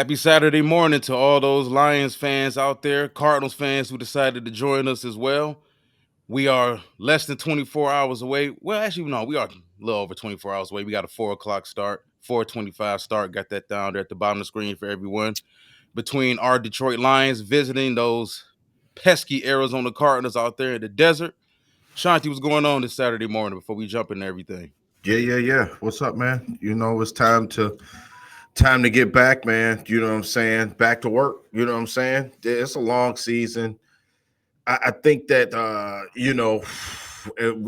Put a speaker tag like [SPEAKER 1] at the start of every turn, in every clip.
[SPEAKER 1] Happy Saturday morning to all those Lions fans out there, Cardinals fans who decided to join us as well. We are less than 24 hours away. Well, actually, no, we are a little over 24 hours away. We got a 4 o'clock start, 4:25 start. Got that down there at the bottom of the screen for everyone. Between our Detroit Lions visiting those pesky Arizona Cardinals out there in the desert. Shanti, what's going on this Saturday morning before we jump into everything?
[SPEAKER 2] Yeah. What's up, man? It's time to get back, man. You know what I'm saying? Back to work. You know what I'm saying? It's a long season. I think that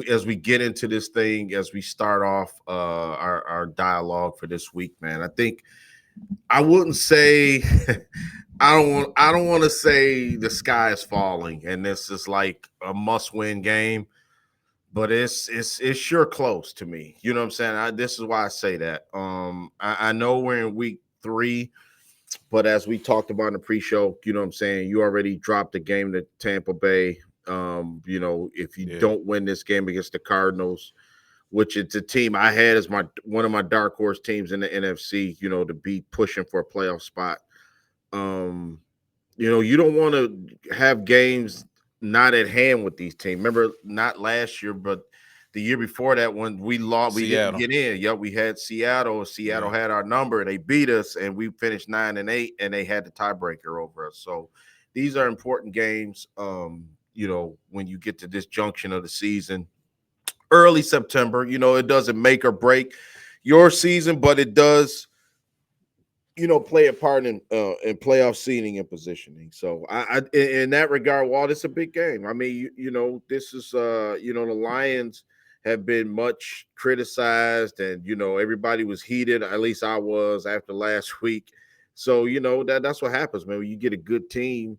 [SPEAKER 2] as we get into this thing, as we start off our dialogue for this week, man, I think I wouldn't say I don't want to say the sky is falling and this is like a must-win game, but it's sure close to me. You know what I'm saying? This is why I say that. I know we're in week 3, but as we talked about in the pre-show, you know what I'm saying? You already dropped the game to Tampa Bay. If you
[SPEAKER 1] Yeah.
[SPEAKER 2] don't win this game against the Cardinals, which it's a team I had as my one of my dark horse teams in the NFC, to be pushing for a playoff spot. Um, you don't want to have games not at hand with these teams. Remember, not last year, but the year before that, when we lost, we didn't
[SPEAKER 1] Seattle.
[SPEAKER 2] get in. Yep, we had Seattle. Seattle
[SPEAKER 1] Yeah.
[SPEAKER 2] had our number. They beat us, and we finished 9-8, and they had the tiebreaker over us. So these are important games. When you get to this junction of the season, early September, it doesn't make or break your season, but it does play a part in playoff seeding and positioning. So in that regard, Walt, it's a big game. I mean, this is the Lions have been much criticized, and everybody was heated. At least I was after last week. So that's what happens, man. When you get a good team,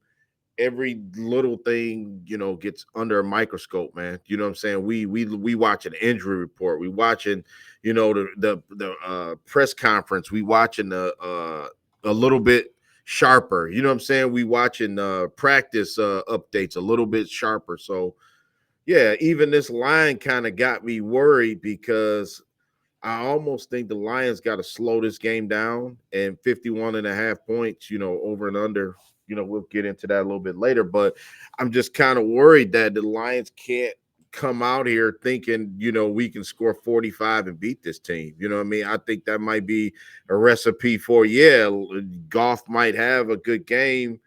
[SPEAKER 2] every little thing gets under a microscope, man. You know what I'm saying? We watch an injury report, we watching the press conference, we watching a little bit sharper. You know what I'm saying? We watching practice updates a little bit sharper. So yeah, even this line kind of got me worried because I almost think the Lions got to slow this game down, and 51 and a half points, over and under, we'll get into that a little bit later, but I'm just kind of worried that the Lions can't come out here thinking, we can score 45 and beat this team. You know what I mean? I think that might be a recipe for, yeah, Goff might have a good game,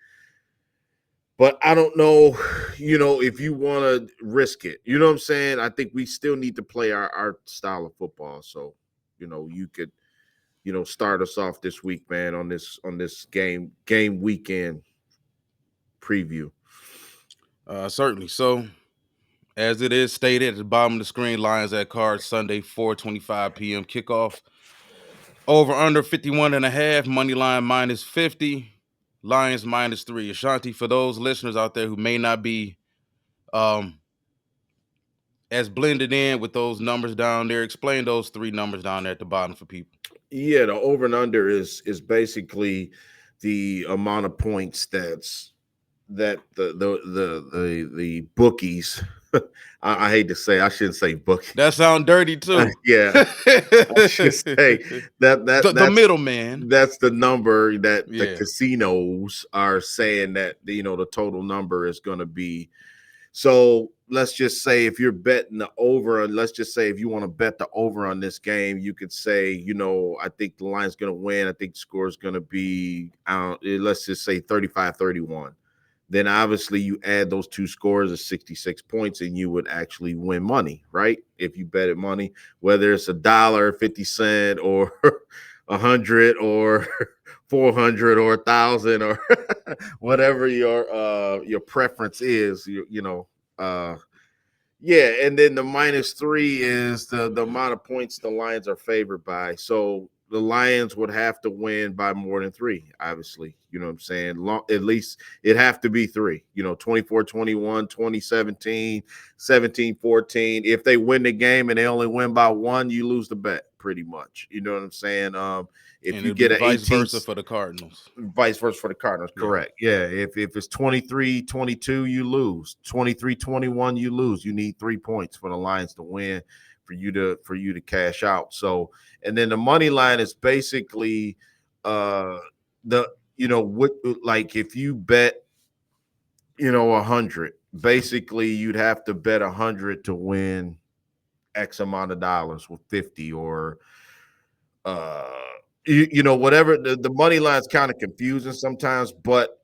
[SPEAKER 2] but I don't know, if you want to risk it. You know what I'm saying? I think we still need to play our style of football. So, you could, start us off this week, man, on this game weekend preview.
[SPEAKER 1] Certainly. So, as it is stated at the bottom of the screen, Lions at Cards Sunday, 4:25 p.m. kickoff. Over under 51 and a half, money line minus 50, Lions -3. Ashanti, for those listeners out there who may not be um as blended in with those numbers down there, explain those three numbers down there at the bottom for people.
[SPEAKER 2] Yeah, the over and under is basically the amount of points that the bookies. I hate to say, I shouldn't say bookie.
[SPEAKER 1] That sound dirty too.
[SPEAKER 2] Yeah, I should say
[SPEAKER 1] The middleman.
[SPEAKER 2] that's the number that the
[SPEAKER 1] Yeah.
[SPEAKER 2] casinos are saying that the total number is going to be. So let's just say if you're betting the over, and let's just say if you want to bet the over on this game, you could say, I think the line's going to win. I think the score is going to be, let's just say 35-31. Then obviously you add those two scores of 66 points and you would actually win money, right? If you bet it money, whether it's $1.50 or 100 or 400 or 1,000 or whatever your preference is, uh yeah, and then the -3 is the amount of points the Lions are favored by. So the Lions would have to win by more than 3, obviously. You know what I'm saying? At least it have to be 3. 24-21, 20-17, 17-14. If they win the game and they only win by 1, you lose the bet pretty much. You know what I'm saying? If
[SPEAKER 1] And
[SPEAKER 2] you
[SPEAKER 1] it'll be
[SPEAKER 2] get an
[SPEAKER 1] vice
[SPEAKER 2] 18,
[SPEAKER 1] versa for the Cardinals.
[SPEAKER 2] vice versa for the Cardinals,
[SPEAKER 1] Yeah.
[SPEAKER 2] correct. Yeah, if it's 23-22, you lose. 23-21, you lose. You need 3 points for the Lions to win for you to cash out. So, and then the money line is basically the what, like if you bet 100, basically you'd have to bet 100 to win X amount of dollars with 50, or uh whatever. The money line's kind of confusing sometimes, but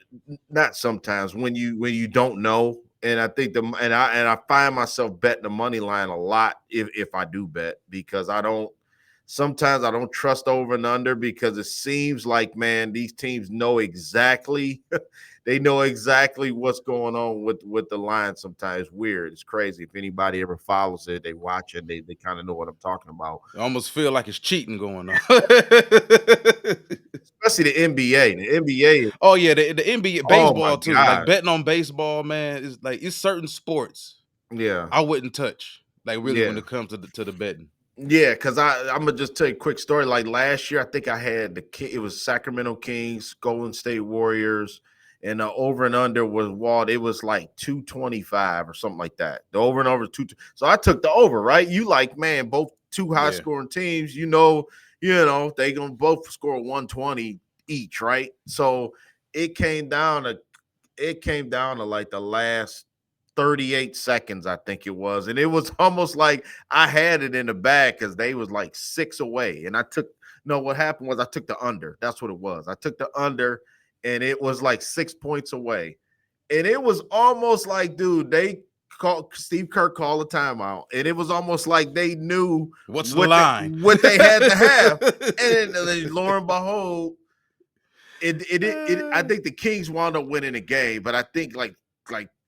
[SPEAKER 2] not sometimes, when you don't know. And I think I find myself betting the money line a lot if I do bet, because I don't sometimes I don't trust over and under, because it seems like, man, these teams know exactly they know exactly what's going on with the line. Sometimes weird. It's crazy. If anybody ever follows it, they watch it, they kind of know what I'm talking about.
[SPEAKER 1] I almost feel like it's cheating going on.
[SPEAKER 2] Especially the NBA. The NBA is,
[SPEAKER 1] Oh yeah, the NBA
[SPEAKER 2] oh my
[SPEAKER 1] baseball too. Like
[SPEAKER 2] God.
[SPEAKER 1] betting on baseball, man, is like it's certain sports
[SPEAKER 2] Yeah.
[SPEAKER 1] I wouldn't touch. Like really when
[SPEAKER 2] Yeah.
[SPEAKER 1] it comes to the betting.
[SPEAKER 2] Yeah, because I'm gonna just tell you a quick story. Like last year, I think I had it was Sacramento Kings, Golden State Warriors, and the over and under was Walt. It was like 225 or something like that. The over and over two. So I took the over. Right, you like, man, both two high
[SPEAKER 1] Yeah.
[SPEAKER 2] scoring teams. They gonna both score 120 each. Right, so it came down to like the last 38 seconds, I think it was. And it was almost like I had it in the bag, because they was like 6 away. And I took no, what happened was I took the under. That's what it was. I took the under, and it was like 6 points away. And it was almost like, dude, they called Steve Kerr called a timeout. And it was almost like they knew
[SPEAKER 1] What's the
[SPEAKER 2] what
[SPEAKER 1] line?
[SPEAKER 2] they had to have. And then lo and behold, I think the Kings wound up winning the game, but I think like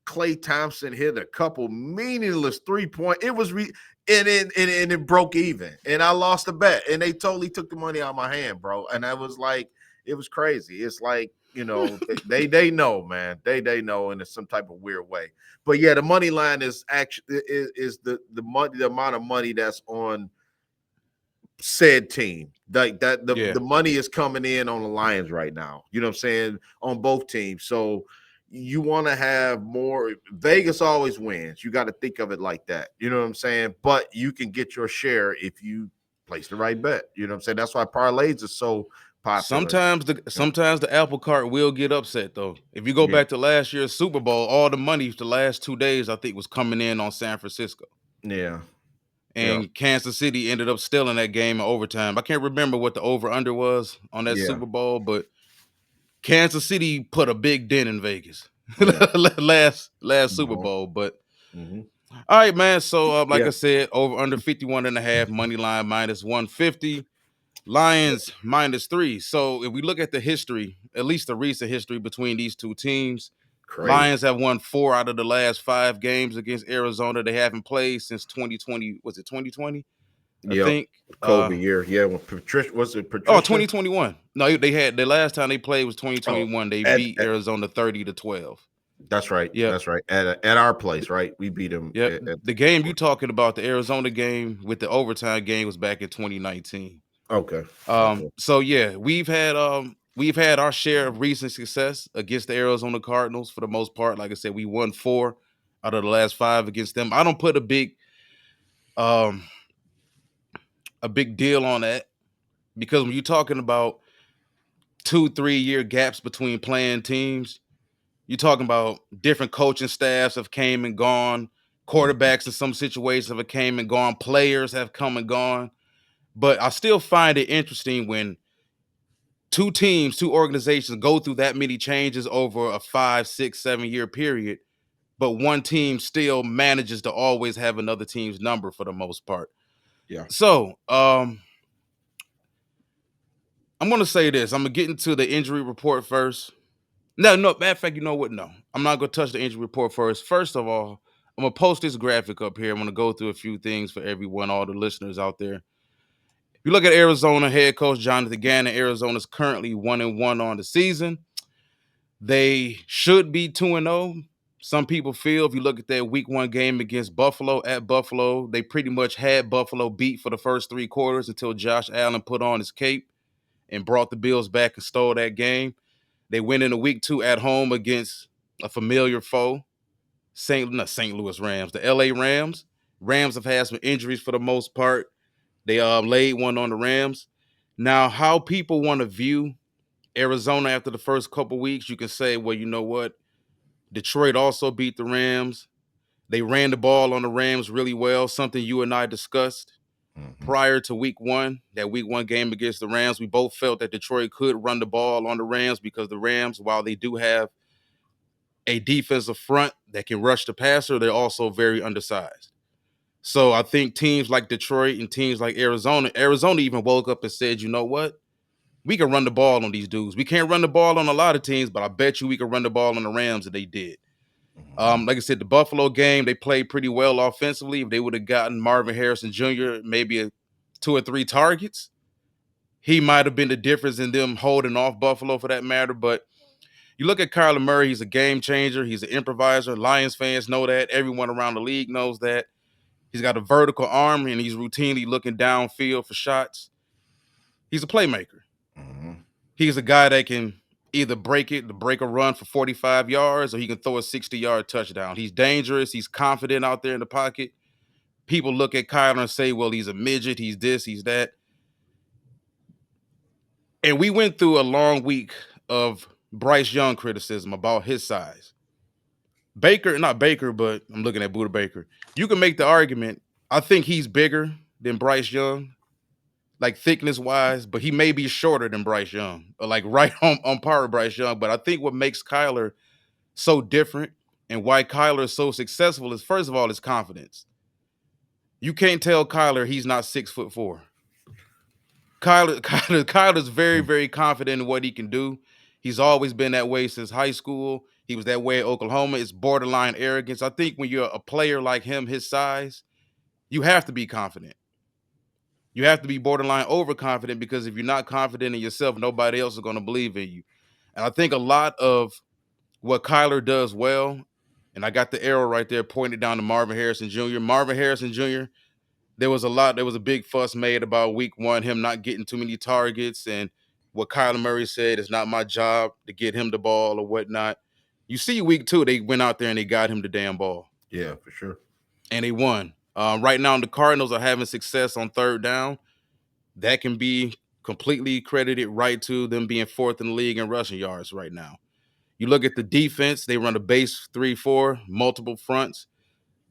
[SPEAKER 2] Klay Thompson hit a couple meaningless 3-point. It was and it broke even, and I lost the bet, and they totally took the money out of my hand, bro. And I was like, it was crazy. It's like, they know, man. They know in some type of weird way. But yeah, the money line is actually is the money, the amount of money that's on said team. Like that,
[SPEAKER 1] Yeah.
[SPEAKER 2] the money is coming in on the Lions right now. You know what I'm saying? On both teams. So you want to have more. Vegas always wins. You got to think of it like that. You know what I'm saying? But you can get your share if you place the right bet. You know what I'm saying? That's why parlays are so popular. Yeah.
[SPEAKER 1] Sometimes the apple cart will get upset though. If you go
[SPEAKER 2] Yeah.
[SPEAKER 1] back to last year's Super Bowl, all the money for the last 2 days I think was coming in on San Francisco.
[SPEAKER 2] Yeah. Yeah.
[SPEAKER 1] And Kansas City ended up stealing that game in overtime. I can't remember what the over under was on that
[SPEAKER 2] Yeah.
[SPEAKER 1] Super Bowl, but Kansas City put a big dent in Vegas
[SPEAKER 2] Yeah.
[SPEAKER 1] last Super
[SPEAKER 2] Mhm.
[SPEAKER 1] Bowl. But
[SPEAKER 2] Mhm.
[SPEAKER 1] all right, man. So like
[SPEAKER 2] Yeah.
[SPEAKER 1] I said, over under 51.5, money line minus 150. Lions -3. So if we look at the history, at least the recent history between these two teams,
[SPEAKER 2] Crazy.
[SPEAKER 1] Lions have won 4 out of the last 5 games against Arizona. They haven't played since 2020. Was it 2020? I
[SPEAKER 2] Yep.
[SPEAKER 1] think.
[SPEAKER 2] Kobe year. Yeah. When Patricia, was it
[SPEAKER 1] Oh,
[SPEAKER 2] Patricia?
[SPEAKER 1] 2021. No, they had the last time they played was
[SPEAKER 2] Oh,
[SPEAKER 1] 2021. They
[SPEAKER 2] at,
[SPEAKER 1] beat Arizona 30-12.
[SPEAKER 2] that's right.
[SPEAKER 1] Yep.
[SPEAKER 2] That's right. At our place, right? We beat them
[SPEAKER 1] Yep.
[SPEAKER 2] at
[SPEAKER 1] The game you talking about, the Arizona game with the overtime game, was back in 2019.
[SPEAKER 2] okay. Okay.
[SPEAKER 1] So yeah, we've had our share of recent success against the Arizona Cardinals for the most part. Like I said, we won 4 out of the last 5 against them. I don't put um a big deal on that, because when you're talking about 2-3 year gaps between playing teams, you're talking about different coaching staffs have came and gone, quarterbacks in some situations have came and gone, players have come and gone. But I still find it interesting when two teams, two organizations go through that many changes over a 5, 6, 7 year period, but one team still manages to always have another team's number for the most part.
[SPEAKER 2] Yeah.
[SPEAKER 1] So, I'm gonna say this. I'm gonna get into the injury report first. No, matter of fact, you know what? No, I'm not gonna touch the injury report first. First of all, I'm gonna post this graphic up here. I'm gonna go through a few things for everyone, all the listeners out there. If you look at Arizona head coach Jonathan Gannon, Arizona's currently 1-1 on the season. They should be 2-0. Some people feel if you look at that week 1 game against Buffalo at Buffalo, they pretty much had Buffalo beat for the first 3 quarters until Josh Allen put on his cape and brought the Bills back and stole that game. They went into week 2 at home against a familiar foe, not St. Louis Rams, the LA Rams. Rams have had some injuries for the most part. They laid one on the Rams. Now, how people want to view Arizona, after the first couple weeks, you can say, well, you know what? Detroit also beat the Rams. They ran the ball on the Rams really well, something you and I discussed
[SPEAKER 2] Mhm.
[SPEAKER 1] prior to week 1, that week 1 game against the Rams. We both felt that Detroit could run the ball on the Rams because the Rams, while they do have a defensive front that can rush the passer, they're also very undersized. So I think teams like Detroit and teams like Arizona even woke up and said, you know what? We can run the ball on these dudes. We can't run the ball on a lot of teams, but I bet you we can run the ball on the Rams, and they did.
[SPEAKER 2] Mhm.
[SPEAKER 1] Like I said, the Buffalo game, they played pretty well offensively. If they would have gotten Marvin Harrison Jr. maybe 2 or 3 targets, he might have been the difference in them holding off Buffalo for that matter. But you look at Kyler Murray, he's a game changer. He's an improviser. Lions fans know that. Everyone around the league knows that. He's got a vertical arm, and he's routinely looking downfield for shots. He's a playmaker.
[SPEAKER 2] Mhm.
[SPEAKER 1] He's a guy that can either break a run for 45 yards, or he can throw a 60-yard touchdown. He's dangerous. He's confident out there in the pocket. People look at Kyler and say, well, he's a midget. He's this, he's that. And we went through a long week of Bryce Young criticism about his size. Baker, not Baker, but I'm looking at Buda Baker. You can make the argument. I think he's bigger than Bryce Young, like thickness wise, but he may be shorter than Bryce Young, or like right on par with Bryce Young. But I think what makes Kyler so different and why Kyler is so successful is, first of all, his confidence. You can't tell Kyler he's not 6'4". Kyler's very,
[SPEAKER 2] Mhm.
[SPEAKER 1] very confident in what he can do. He's always been that way since high school. He was that way at Oklahoma. It's borderline arrogance. I think when you're a player like him, his size, you have to be confident. You have to be borderline overconfident, because if you're not confident in yourself, nobody else is going to believe in you. And I think a lot of what Kyler does well, and I got the arrow right there pointed down to Marvin Harrison Jr. Marvin Harrison Jr., there was a big fuss made about week 1, him not getting too many targets, and what Kyler Murray said, it's not my job to get him the ball or whatnot. You see, week 2, they went out there and they got him the damn ball,
[SPEAKER 2] Yeah, for sure.
[SPEAKER 1] and they won. Right now, the Cardinals are having success on third down. That can be completely credited right to them being fourth in the league in rushing yards right now. You look at the defense, they run a base 3-4, multiple fronts.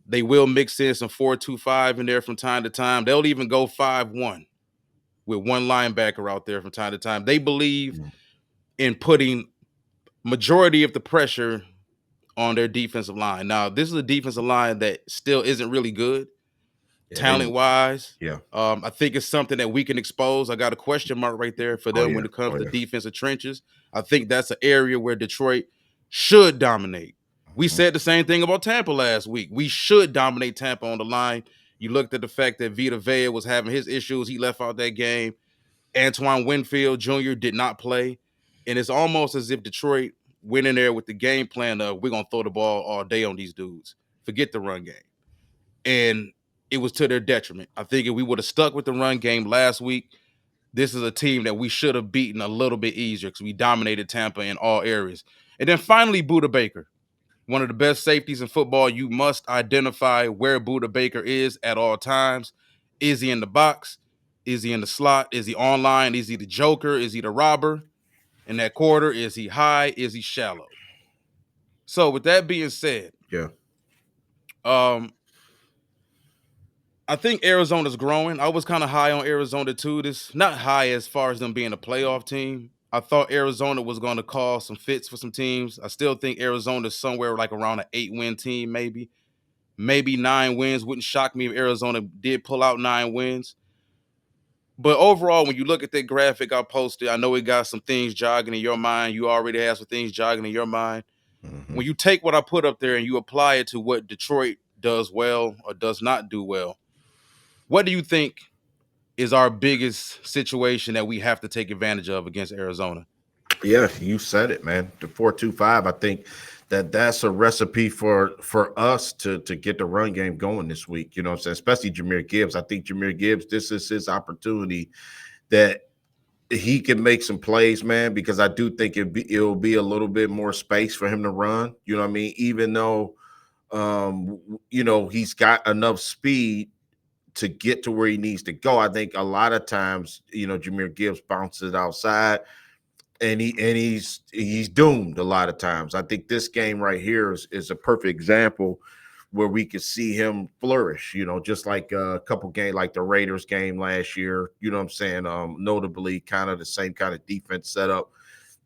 [SPEAKER 1] They will mix in some 4-2-5 in there from time to time. They'll even go 5-1 with one linebacker out there from time to time. They believe
[SPEAKER 2] Mhm.
[SPEAKER 1] in putting majority of the pressure on their defensive line. Now, this is a defensive line that still isn't really good
[SPEAKER 2] Yeah, they
[SPEAKER 1] talent
[SPEAKER 2] need.
[SPEAKER 1] wise.
[SPEAKER 2] Yeah.
[SPEAKER 1] I think it's something that we can expose. I got a question mark right there for
[SPEAKER 2] Oh
[SPEAKER 1] them when
[SPEAKER 2] yeah.
[SPEAKER 1] it comes
[SPEAKER 2] Oh
[SPEAKER 1] to
[SPEAKER 2] yeah.
[SPEAKER 1] defensive trenches. I think that's an area where Detroit should dominate. We
[SPEAKER 2] Mhm.
[SPEAKER 1] said the same thing about Tampa last week. We should dominate Tampa on the line. You looked at the fact that Vita Vea was having his issues. He left out that game. Antoine Winfield Jr. did not play. And it's almost as if Detroit went in there with the game plan of, we're going to throw the ball all day on these dudes. Forget the run game. And it was to their detriment. I think if we would have stuck with the run game last week, this is a team that we should have beaten a little bit easier, because we dominated Tampa in all areas. And then finally, Buda Baker, one of the best safeties in football. You must identify where Buda Baker is at all times. Is he in the box? Is he in the slot? Is he online? Is he the joker? Is he the robber? In that quarter, is he high? Is he shallow? So with that being said,
[SPEAKER 2] Yeah.
[SPEAKER 1] um, I think Arizona's growing. I was kind of high on Arizona too. This not high as far as them being a playoff team. I thought Arizona was going to cause some fits for some teams. I still think Arizona's somewhere like around an 8-win team, maybe 9 wins. Wouldn't shock me if Arizona did pull out 9 wins. But overall, when you look at that graphic I posted, I know it got some things jogging in your mind. You already have some things jogging in your mind.
[SPEAKER 2] Mhm.
[SPEAKER 1] When you take what I put up there and you apply it to what Detroit does well or does not do well, what do you think is our biggest situation that we have to take advantage of against Arizona?
[SPEAKER 2] Yeah, you said it, man. The 4-2-5. I think that's a recipe for us to get the run game going this week. You know what I'm saying? Especially Jahmyr Gibbs. I think Jahmyr Gibbs, this is his opportunity that he can make some plays, man, because I do think it'll be a little bit more space for him to run. You know what I mean? Even though he's got enough speed to get to where he needs to go. I think a lot of times, Jahmyr Gibbs bounces outside. and he's doomed a lot of times. I think this game right here is a perfect example where we could see him flourish. Just like a couple games like the Raiders game last year. You know what I'm saying? Notably, kind of the same kind of defense setup,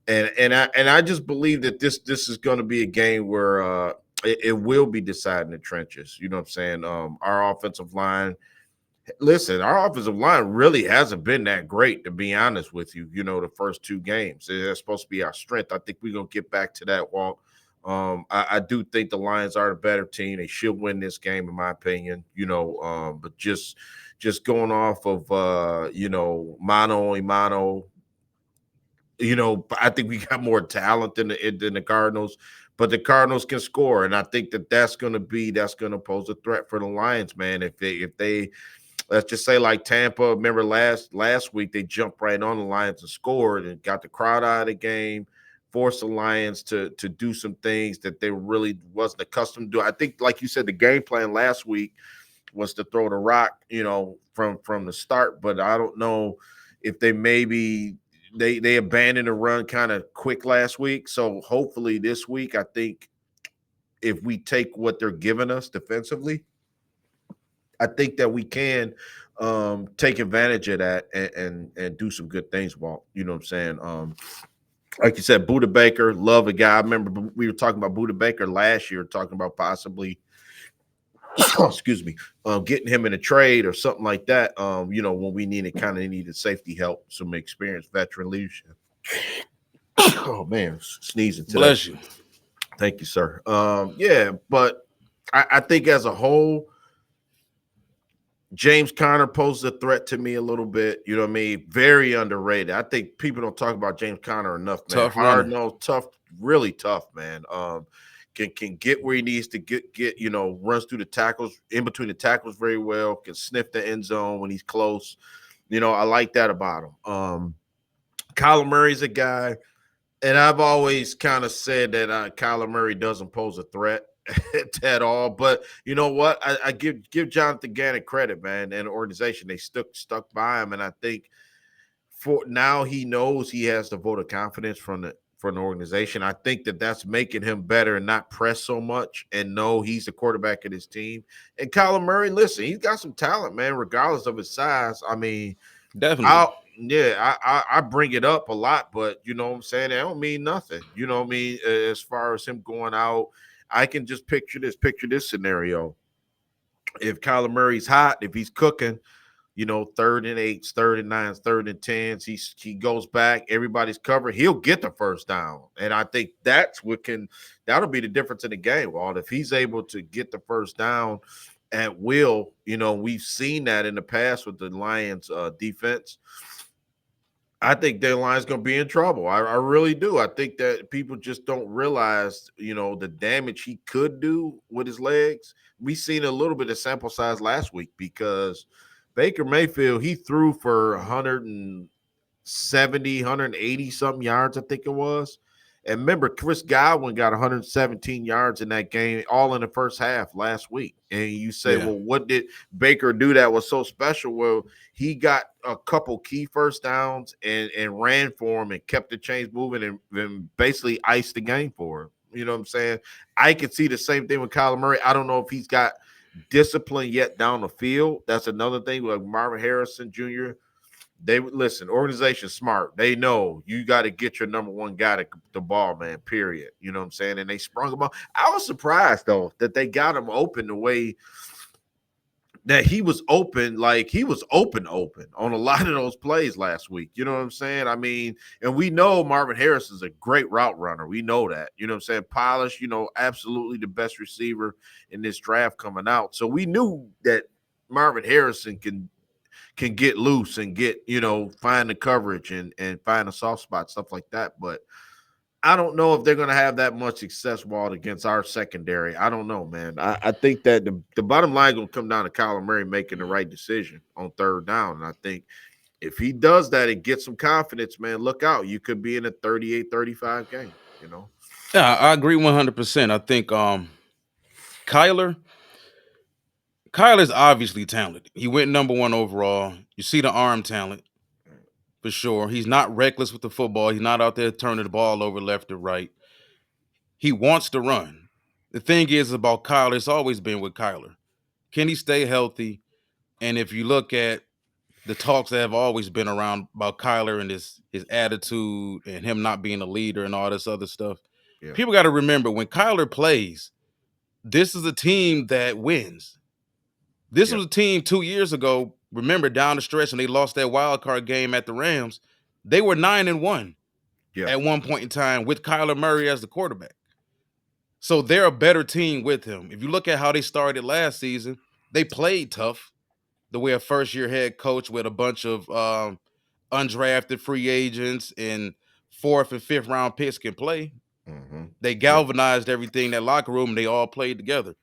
[SPEAKER 2] and I just believe that this is going to be a game where it will be decided in the trenches. You know what I'm saying? Our offensive line, listen, our offensive line really hasn't been that great, to be honest with you. The first two games, it's supposed to be our strength. I think we're gonna get back to that walk. I do think the Lions are the better team. They should win this game, in my opinion. But just going off of mano a mano, I think we got more talent than the Cardinals, but the Cardinals can score, and I think that's going to pose a threat for the Lions, man. If they let's just say like Tampa, remember last week they jumped right on the Lions and scored and got the crowd out of the game, forced the Lions to do some things that they really wasn't accustomed to do. I think, like you said, the game plan last week was to throw the rock, from the start. But I don't know if they abandoned the run kind of quick last week. So hopefully this week, I think if we take what they're giving us defensively, I think that we can take advantage of that and do some good things, Walt. You know what I'm saying? Like you said, Buda Baker, love a guy. I remember we were talking about Buda Baker last year, talking about possibly excuse me, getting him in a trade or something like that. When we needed safety help, some experienced veteran leadership. Oh man, sneezing today.
[SPEAKER 1] Bless you.
[SPEAKER 2] Thank you, sir. Yeah, but I think as a whole, James Conner poses a threat to me a little bit. You know what I mean? Very underrated. I think people don't talk about James Conner enough, man.
[SPEAKER 1] Tough
[SPEAKER 2] Hard
[SPEAKER 1] runner.
[SPEAKER 2] nosed, tough, really tough, man. Can get where he needs to get. Runs through the tackles, in between the tackles very well. Can sniff the end zone when he's close. I like that about him. Kyler Murray's a guy, and I've always kind of said that Kyler Murray doesn't pose a threat at all. But you know what? I give Jonathan Gannon credit, man, and the organization. They stuck by him, and I think for now he knows he has the vote of confidence from the organization. I think that that's making him better and not press so much and know he's the quarterback of his team. And Kyler Murray, listen, he's got some talent, man, regardless of his size. I mean,
[SPEAKER 1] Definitely.
[SPEAKER 2] I'll yeah, I bring it up a lot, but you know what I'm saying? That don't mean nothing. You know what I mean? As far as him going out, I can just picture this scenario. If Kyler Murray's hot, if he's cooking, third and eights, third and nines, third and tens. He goes back, everybody's covered. He'll get the first down. And I think that'll be the difference in the game, Walt. If he's able to get the first down at will, we've seen that in the past with the Lions defense. I think their line's going to be in trouble. I really do. I think that people just don't realize, the damage he could do with his legs. We seen a little bit of sample size last week because Baker Mayfield, he threw for 170, 180 something yards, I think it was. And remember, Chris Godwin got 117 yards in that game, all in the first half last week. And you say,
[SPEAKER 1] Yeah.
[SPEAKER 2] well, what did Baker do that was so special? Well, he got a couple key first downs and ran for him and kept the chains moving and basically iced the game for him. You know what I'm saying? I could see the same thing with Kyler Murray. I don't know if he's got discipline yet down the field. That's another thing. Like Marvin Harrison Jr., they listen, organization smart. They know you got to get your number one guy to the ball, man, period. You know what I'm saying? And they sprung him up. I was surprised, though, that they got him open the way that he was open, like he was open on a lot of those plays last week. You know what I'm saying? I mean, and we know Marvin Harris is a great route runner. We know that. You know what I'm saying? Polished, absolutely the best receiver in this draft coming out. So we knew that Marvin Harrison can get loose and get, find the coverage and find a soft spot, stuff like that. But I don't know if they're going to have that much success, Walt, against our secondary. I don't know, man. I think that the bottom line going to come down to Kyler Murray making the right decision on third down. And I think if he does that and gets some confidence, man, look out. You could be in a 38-35 game.
[SPEAKER 1] Yeah, I agree 100%. I think Kyler Kyler's obviously talented. He went number one overall. You see the arm talent. for sure. He's not reckless with the football. He's not out there turning the ball over left or right. He wants to run. The thing is about Kyler, it's always been with Kyler. Can he stay healthy? And if you look at the talks that have always been around about Kyler and his attitude and him not being a leader and all this other stuff,
[SPEAKER 2] Yeah.
[SPEAKER 1] people got to remember when Kyler plays, this is a team that wins. This
[SPEAKER 2] Yeah.
[SPEAKER 1] was a team 2 years ago. Remember down the stretch and they lost that wild card game at the Rams. They were 9-1
[SPEAKER 2] Yeah.
[SPEAKER 1] at one point in time with Kyler Murray as the quarterback. So they're a better team with him. If you look at how they started last season, they played tough. The way a first year head coach with a bunch of undrafted free agents and fourth and fifth round picks can play.
[SPEAKER 2] Mm-hmm.
[SPEAKER 1] They
[SPEAKER 2] Yeah.
[SPEAKER 1] galvanized everything in that locker room and they all played together.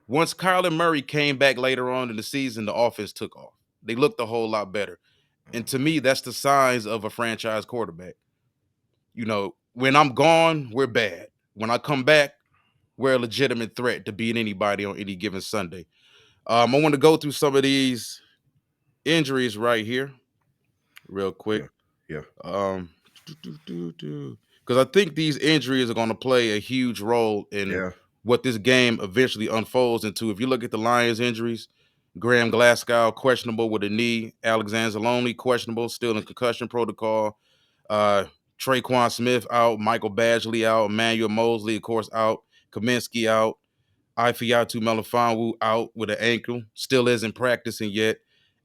[SPEAKER 1] Once Kyler Murray came back later on in the season, the offense took off. They looked a whole lot better. And to me, that's the signs of a franchise quarterback. When I'm gone, we're bad. When I come back, we're a legitimate threat to beat anybody on any given Sunday. I want to go through some of these injuries right here, real quick.
[SPEAKER 2] Yeah. Yeah.
[SPEAKER 1] Um, because I think these injuries are going to play a huge role in
[SPEAKER 2] Yeah.
[SPEAKER 1] what this game eventually unfolds into. If you look at the Lions injuries, Graham Glasgow questionable with a knee, Alexander Loney questionable, still in concussion protocol. Uh, Traquan Smith out, Michael Badgley out, Emmanuel Mosley, of course, out, Kaminsky out, Ifeatu Melifonwu out with an ankle, still isn't practicing yet.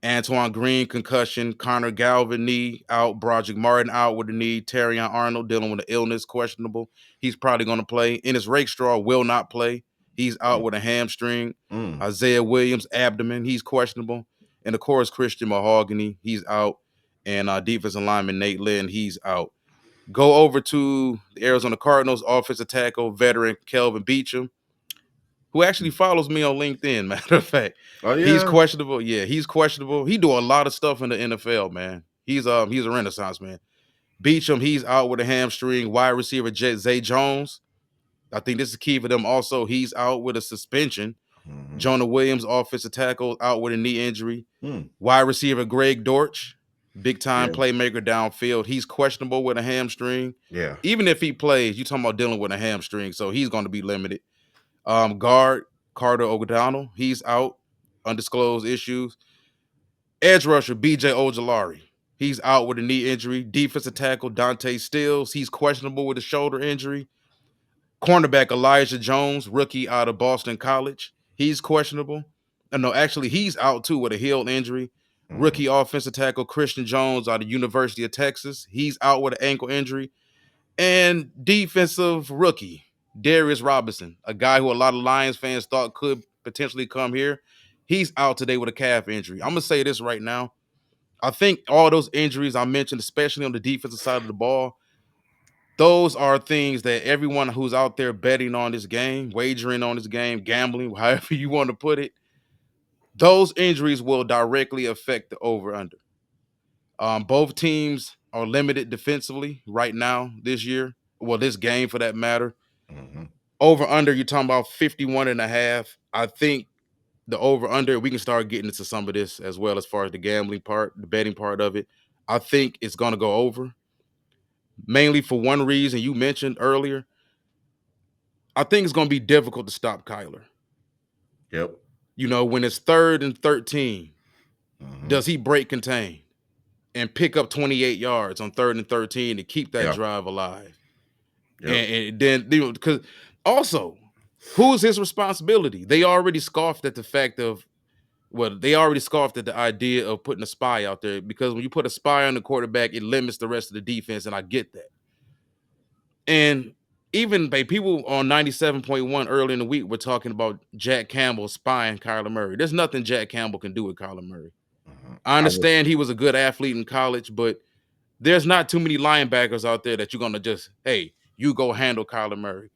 [SPEAKER 1] Antoine Green concussion, Connor Galvin knee out, Broderick Martin out with a knee, Terrion Arnold dealing with an illness, questionable. He's probably going to play. Ennis Rakestraw will not play. He's out with a hamstring.
[SPEAKER 2] Mm.
[SPEAKER 1] Isaiah Williams abdomen, he's questionable, and of course Christian Mahogany, he's out, and defensive lineman Nate Lynn, he's out. Go over to the Arizona Cardinals offensive tackle veteran Kelvin Beachum, who actually follows me on LinkedIn. Matter of fact,
[SPEAKER 2] Oh
[SPEAKER 1] he's
[SPEAKER 2] yeah.
[SPEAKER 1] questionable. Yeah, he's questionable. He do a lot of stuff in the NFL, man. He's a renaissance man. Beachum, he's out with a hamstring. Wide receiver Zay Jones, I think this is key for them. Also, he's out with a suspension.
[SPEAKER 2] Mm-hmm.
[SPEAKER 1] Jonah Williams, offensive tackle, out with a knee injury.
[SPEAKER 2] Mm.
[SPEAKER 1] Wide receiver Greg Dortch, big time
[SPEAKER 2] Yeah.
[SPEAKER 1] playmaker downfield. He's questionable with a hamstring.
[SPEAKER 2] Yeah.
[SPEAKER 1] Even if he plays, you talking about dealing with a hamstring, so he's going to be limited. Guard Carter O'Donnell, he's out, undisclosed issues. Edge rusher BJ Ojolari, he's out with a knee injury. Defensive tackle Dante Stills, he's questionable with a shoulder injury. Cornerback Elijah Jones, rookie out of Boston College, he's questionable. No, actually, he's out too with a heel injury.
[SPEAKER 2] Mm-hmm.
[SPEAKER 1] Rookie offensive tackle Christian Jones out of University of Texas, he's out with an ankle injury. And defensive rookie Darius Robinson, a guy who a lot of Lions fans thought could potentially come here, he's out today with a calf injury. I'm gonna say this right now. I think all those injuries I mentioned, especially on the defensive side of the ball, those are things that everyone who's out there betting on this game, wagering on this game, gambling, however you want to put it, those injuries will directly affect the over under. Both teams are limited defensively right now this year. Well, this game for that matter.
[SPEAKER 2] Mm-hmm.
[SPEAKER 1] Over under, you're talking about 51 and a half. I think the over under, we can start getting into some of this as well as far as the gambling part, the betting part of it. I think it's going to go over mainly for one reason you mentioned earlier. I think it's going to be difficult to stop Kyler.
[SPEAKER 2] Yep.
[SPEAKER 1] When it's 3rd and 13,
[SPEAKER 2] Mm-hmm.
[SPEAKER 1] does he break contain and pick up 28 yards on 3rd and 13 to keep that
[SPEAKER 2] Yeah.
[SPEAKER 1] drive alive?
[SPEAKER 2] Yep.
[SPEAKER 1] And then, because also, who's his responsibility? They already scoffed at the fact of, well, they already scoffed at the idea of putting a spy out there, because when you put a spy on the quarterback, it limits the rest of the defense, and I get that. And even by people on 97.1 early in the week were talking about Jack Campbell spying Kyler Murray. There's nothing Jack Campbell can do with Kyler Murray.
[SPEAKER 2] Mm-hmm.
[SPEAKER 1] I
[SPEAKER 2] I was.
[SPEAKER 1] understand he was a good athlete in college, but there's not too many linebackers out there that you're gonna just, hey, you go handle Kyler Murray.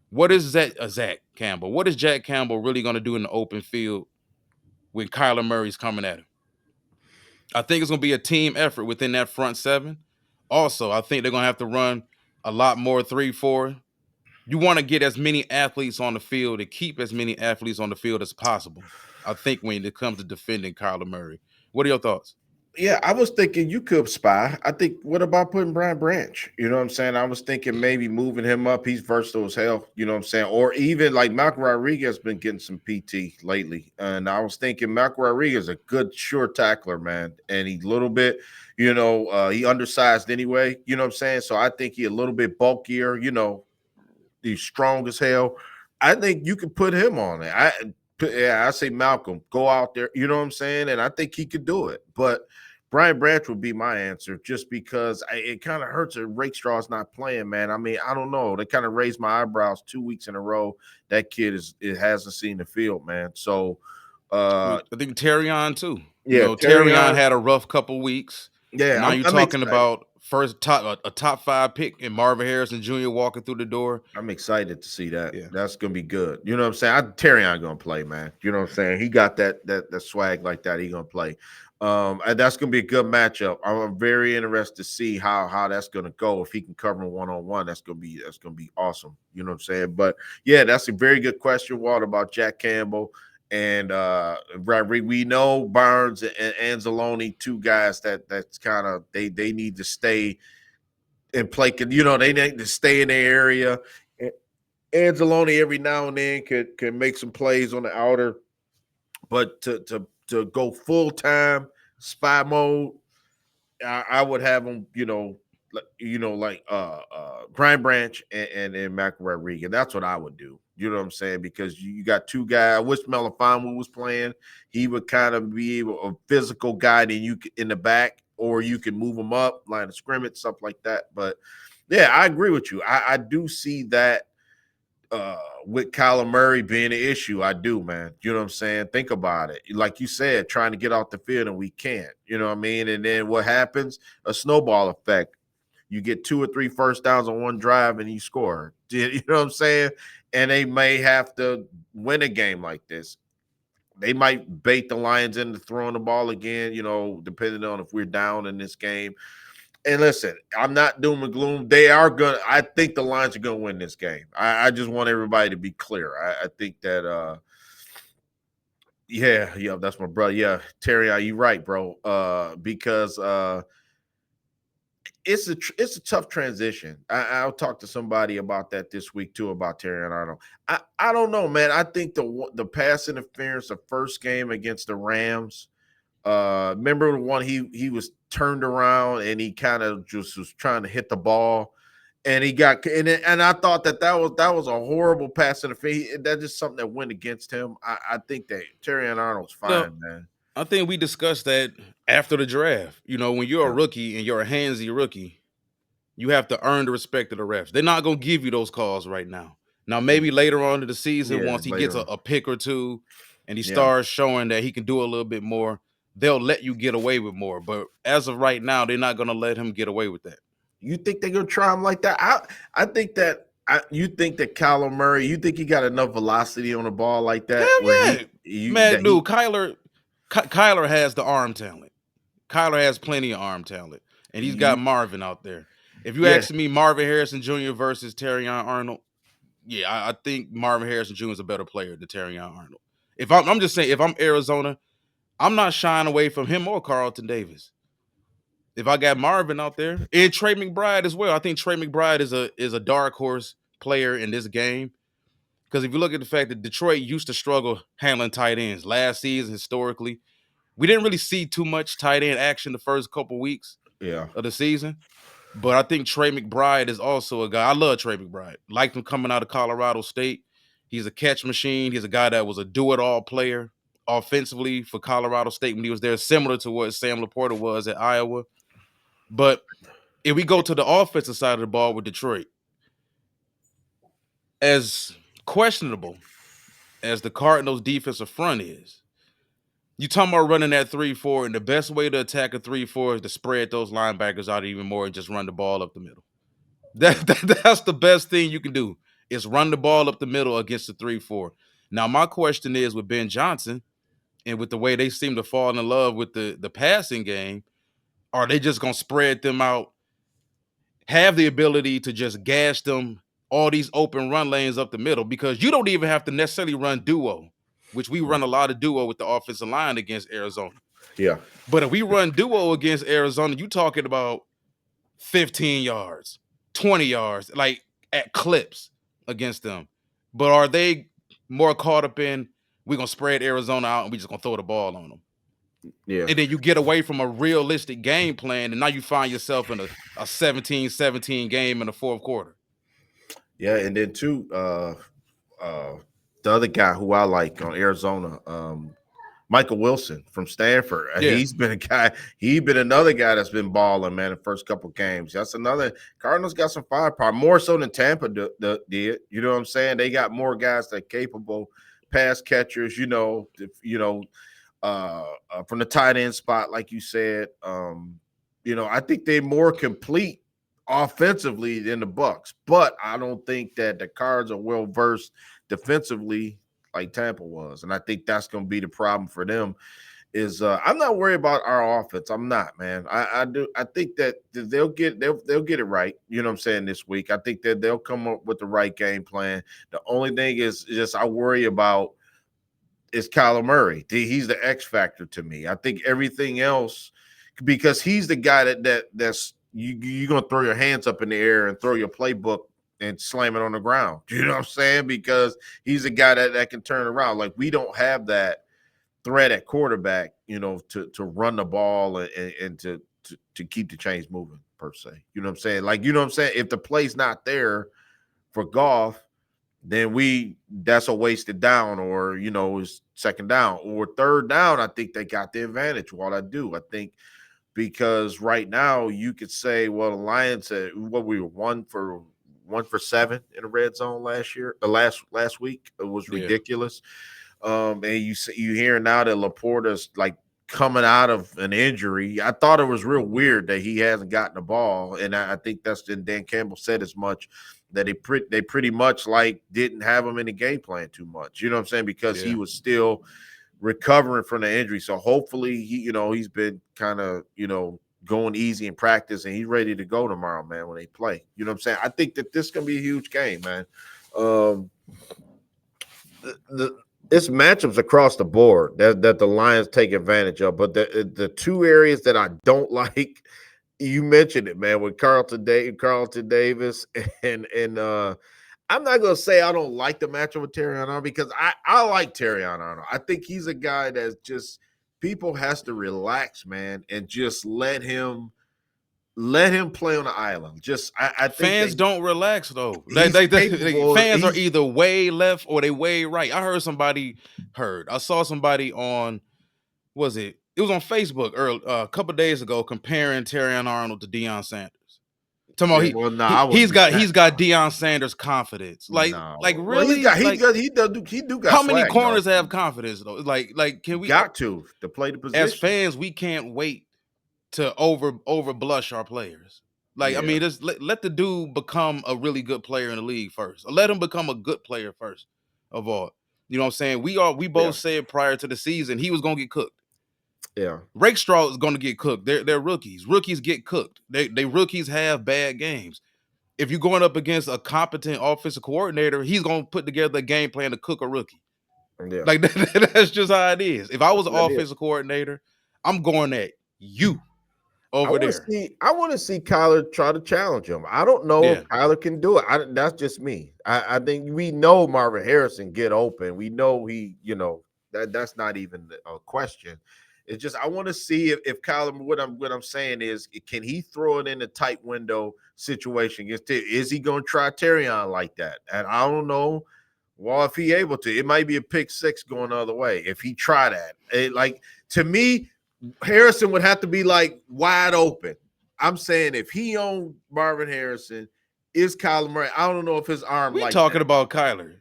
[SPEAKER 1] What is Zach Campbell? What is Jack Campbell really gonna do in the open field when Kyler Murray's coming at him? I think it's gonna be a team effort within that front seven. Also, I think they're gonna have to run a lot more 3-4. You want to get as many athletes on the field and keep as many athletes on the field as possible. I think when it comes to defending Kyler Murray. What are your thoughts?
[SPEAKER 2] Yeah, I was thinking you could spy. I think what about putting Brian Branch? You know what I'm saying? I was thinking maybe moving him up. He's versatile as hell. You know what I'm saying? Or even like Malcolm Rodriguez been getting some PT lately. And I was thinking Malcolm Rodriguez is a good sure tackler, man. And he's a little bit, he undersized anyway. You know what I'm saying? So I think he a little bit bulkier, he's strong as hell. I think you could put him on it. I say Malcolm, go out there. You know what I'm saying? And I think he could do it. But Brian Branch would be my answer, just because it kind of hurts that Rakestraw's not playing, man. I mean, I don't know. They kind of raised my eyebrows 2 weeks in a row. That kid it hasn't seen the field, man. So,
[SPEAKER 1] I think Terrion too.
[SPEAKER 2] yeah,
[SPEAKER 1] Terrion
[SPEAKER 2] Terrion.
[SPEAKER 1] had a rough couple weeks.
[SPEAKER 2] Yeah,
[SPEAKER 1] Now you're
[SPEAKER 2] I'm
[SPEAKER 1] talking
[SPEAKER 2] excited.
[SPEAKER 1] about first a top five pick in Marvin Harrison Jr. walking through the door.
[SPEAKER 2] I'm excited to see that.
[SPEAKER 1] Yeah.
[SPEAKER 2] That's gonna be good. You know what I'm saying? Terrion gonna play, man. You know what I'm saying? He got that swag like that. He gonna play. And that's gonna be a good matchup. I'm very interested to see how that's gonna go. If he can cover him 1-on-1, that's gonna be awesome. You know what I'm saying? But yeah, that's a very good question, Walt, about Jack Campbell and we know Barnes and Anzalone, two guys that's kind of they need to stay and play. They need to stay in their area. Anzalone every now and then can make some plays on the outer, but to go full time spy mode, I would have him. Like Brian Branch and Mac Rodriguez. That's what I would do. You know what I'm saying? Because you got two guys. I wish Melifonwu was playing. He would kind of be a physical guy, and you in the back, or you can move him up, line of scrimmage, stuff like that. But yeah, I agree with you. I do see that with Kyler Murray being an issue. I do, man. You know what I'm saying? Think about it. Like you said, trying to get off the field and we can't. You know what I mean? And then what happens? A snowball effect. You get 2 or 3 first downs on one drive and you score. You know what I'm saying? And they may have to win a game like this. They might bait the Lions into throwing the ball again, depending on if we're down in this game. And listen, I'm not doom and gloom. They are gonna. I think the Lions are gonna win this game. I just want everybody to be clear. I think that. Yeah, that's my brother. Yeah, Terry, are you right, bro? Because it's a tough transition. I'll talk to somebody about that this week too, about Terry and Arnold. I don't know, man. I think the pass interference, the first game against the Rams. Remember the one he was turned around and he kind of just was trying to hit the ball, and he got and I thought that was a horrible pass interference. That's just something that went against him. I think that Terry and Arnold's
[SPEAKER 1] Well,
[SPEAKER 2] fine, man.
[SPEAKER 1] I think we discussed that after the draft. When you're a
[SPEAKER 2] Yeah,
[SPEAKER 1] rookie and you're a handsy rookie, you have to earn the respect of the refs. They're not gonna give you those calls right now. Now, maybe later on in the season,
[SPEAKER 2] yeah,
[SPEAKER 1] once he gets
[SPEAKER 2] later
[SPEAKER 1] a,
[SPEAKER 2] on.
[SPEAKER 1] a pick or two and he
[SPEAKER 2] Yeah.
[SPEAKER 1] starts showing that he can do a little bit more, they'll let you get away with more. But as of right now, they're not gonna let him get away with that.
[SPEAKER 2] You think they're gonna try him like that? I think that you think that Kyler Murray, you think he got enough velocity on the ball like that where
[SPEAKER 1] Hell yeah,
[SPEAKER 2] he you
[SPEAKER 1] man,
[SPEAKER 2] that
[SPEAKER 1] dude.
[SPEAKER 2] he
[SPEAKER 1] Kyler has the arm talent. Kyler has plenty of arm talent, and he's got
[SPEAKER 2] you
[SPEAKER 1] Marvin out there. If you
[SPEAKER 2] yeah.
[SPEAKER 1] ask me, Marvin Harrison Jr. versus Terrion Arnold, yeah, I think Marvin Harrison Jr. is a better player than Terrion Arnold. I'm just saying, if I'm Arizona, I'm not shying away from him or Carlton Davis. If I got Marvin out there and Trey McBride as well, I think Trey McBride is a dark horse player in this game. Because if you look at the fact that Detroit used to struggle handling tight ends last season, historically, we didn't really see too much tight end action the first couple weeks
[SPEAKER 2] Yeah.
[SPEAKER 1] of the season. But I think Trey McBride is also a guy. I love Trey McBride. Liked him coming out of Colorado State. He's a catch machine. He's a guy that was a do-it-all player offensively for Colorado State when he was there, similar to what Sam Laporta was at Iowa. But if we go to the offensive side of the ball with Detroit, as questionable as the Cardinals' defensive front is, you talking about running that 3-4, and the best way to attack a 3-4 is to spread those linebackers out even more and just run the ball up the middle. That's the best thing you can do is run the ball up the middle against the 3-4. Now, my question is with Ben Johnson and with the way they seem to fall in love with the passing game, are they just gonna spread them out, have the ability to just gash them all these open run lanes up the middle? Because you don't even have to necessarily run duo, which we run a lot of duo with the offensive line against Arizona.
[SPEAKER 2] Yeah.
[SPEAKER 1] But if we run duo against Arizona, you talking about 15 yards, 20 yards, like at clips against them. But are they more caught up in we're gonna spread Arizona out and we just gonna throw the ball on them?
[SPEAKER 2] Yeah.
[SPEAKER 1] And then you get away from a realistic game plan, and now you find yourself in a 17-17 game in the fourth quarter.
[SPEAKER 2] Yeah. And then too, the other guy who I like on Arizona, Michael Wilson from Stanford.
[SPEAKER 1] Yeah,
[SPEAKER 2] He's been a guy. He's been another guy that's been balling, man. The first couple games. That's another. Cardinals got some firepower, more so than Tampa did. You know what I'm saying? They got more guys that are capable pass catchers. From the tight end spot, like you said. I think they're more complete offensively than the Bucks, but I don't think that the Cards are well versed defensively like Tampa was, and I think that's going to be the problem for them. Is I'm not worried about our offense. I'm not, man. I do. I think that they'll get it right. You know what I'm saying this week. I think that they'll come up with the right game plan. The only thing is just I worry about is Kyler Murray. He's the X factor to me. I think everything else, because he's the guy that's you're gonna throw your hands up in the air and throw your playbook and slam it on the ground. You know what I'm saying? Because he's a guy that can turn around. Like we don't have that threat at quarterback, to run the ball and to keep the chains moving per se. You know what I'm saying? Like, you know what I'm saying? If the play's not there for Goff, then that's a wasted down, or is second down or third down. I think they got the advantage. What I do, I think, because right now you could say, well, the Lions, what we were 1 for 7 in the red zone last year, last week. It was
[SPEAKER 1] yeah,
[SPEAKER 2] ridiculous. And you hear now that Laporta's like coming out of an injury. I thought it was real weird that he hasn't gotten the ball, and I think that's Dan Campbell said as much, that they pretty much like didn't have him in the game plan too much. You know what I'm saying? Because he
[SPEAKER 1] yeah.
[SPEAKER 2] was still recovering from the injury. So hopefully he's been kind of going easy in practice, and he's ready to go tomorrow, man, when they play. You know what I'm saying? I think that this is gonna be a huge game, man. The It's matchups across the board that the Lions take advantage of, but the two areas that I don't like, you mentioned it, man, with Carlton Davis, and I'm not gonna say I don't like the matchup with Terrion Arnold, because I like Terrion Arnold. I think he's a guy that's just, people has to relax, man, and just let him play on the island. Just I think
[SPEAKER 1] Fans
[SPEAKER 2] that
[SPEAKER 1] don't relax though.
[SPEAKER 2] he's capable.
[SPEAKER 1] Fans are either way left or they way right. I saw somebody on, was it? It was on Facebook a couple days ago comparing Terrion Arnold to Deion Sanders. Talking about
[SPEAKER 2] Yeah, well, no, I
[SPEAKER 1] he's
[SPEAKER 2] wouldn't do
[SPEAKER 1] got
[SPEAKER 2] that.
[SPEAKER 1] Deion Sanders confidence. Like
[SPEAKER 2] No. Well,
[SPEAKER 1] really? Like
[SPEAKER 2] he do got
[SPEAKER 1] how many
[SPEAKER 2] swag though.
[SPEAKER 1] corners have confidence though? Like can we,
[SPEAKER 2] Got to play the
[SPEAKER 1] as
[SPEAKER 2] position.
[SPEAKER 1] fans, we can't wait to over blush our players. Like, I
[SPEAKER 2] Yeah,
[SPEAKER 1] mean, just let the dude become a really good player in the league first. Or let him become a good player first of all. You know what I'm saying? We
[SPEAKER 2] yeah,
[SPEAKER 1] both said prior to the season he was gonna get cooked.
[SPEAKER 2] yeah,
[SPEAKER 1] Rakestraw is gonna get cooked. They're rookies. Rookies get cooked. They rookies have bad games. If you're going up against a competent offensive coordinator, he's gonna put together a game plan to cook a rookie.
[SPEAKER 2] yeah.
[SPEAKER 1] Like that's just how it is. If I was
[SPEAKER 2] That's
[SPEAKER 1] an
[SPEAKER 2] what it is.
[SPEAKER 1] offensive coordinator, I'm going at you over there.
[SPEAKER 2] I want to see Kyler try to challenge him. I don't know if
[SPEAKER 1] Yeah.
[SPEAKER 2] Kyler can do it. That's just me. I think we know Marvin Harrison get open. We know that's not even a question. It's just I want to see if Kyler. What I'm saying is, can he throw it in a tight window situation against it? Is he going to try Terry on like that? And I don't know. Well, if he able to, it might be a pick six going the other way. If he try that, like, to me, Harrison would have to be like wide open. I'm saying if he owned Marvin Harrison, is Kyler Murray? I don't know if his arm
[SPEAKER 1] We
[SPEAKER 2] like
[SPEAKER 1] talking
[SPEAKER 2] that.
[SPEAKER 1] about Kyler.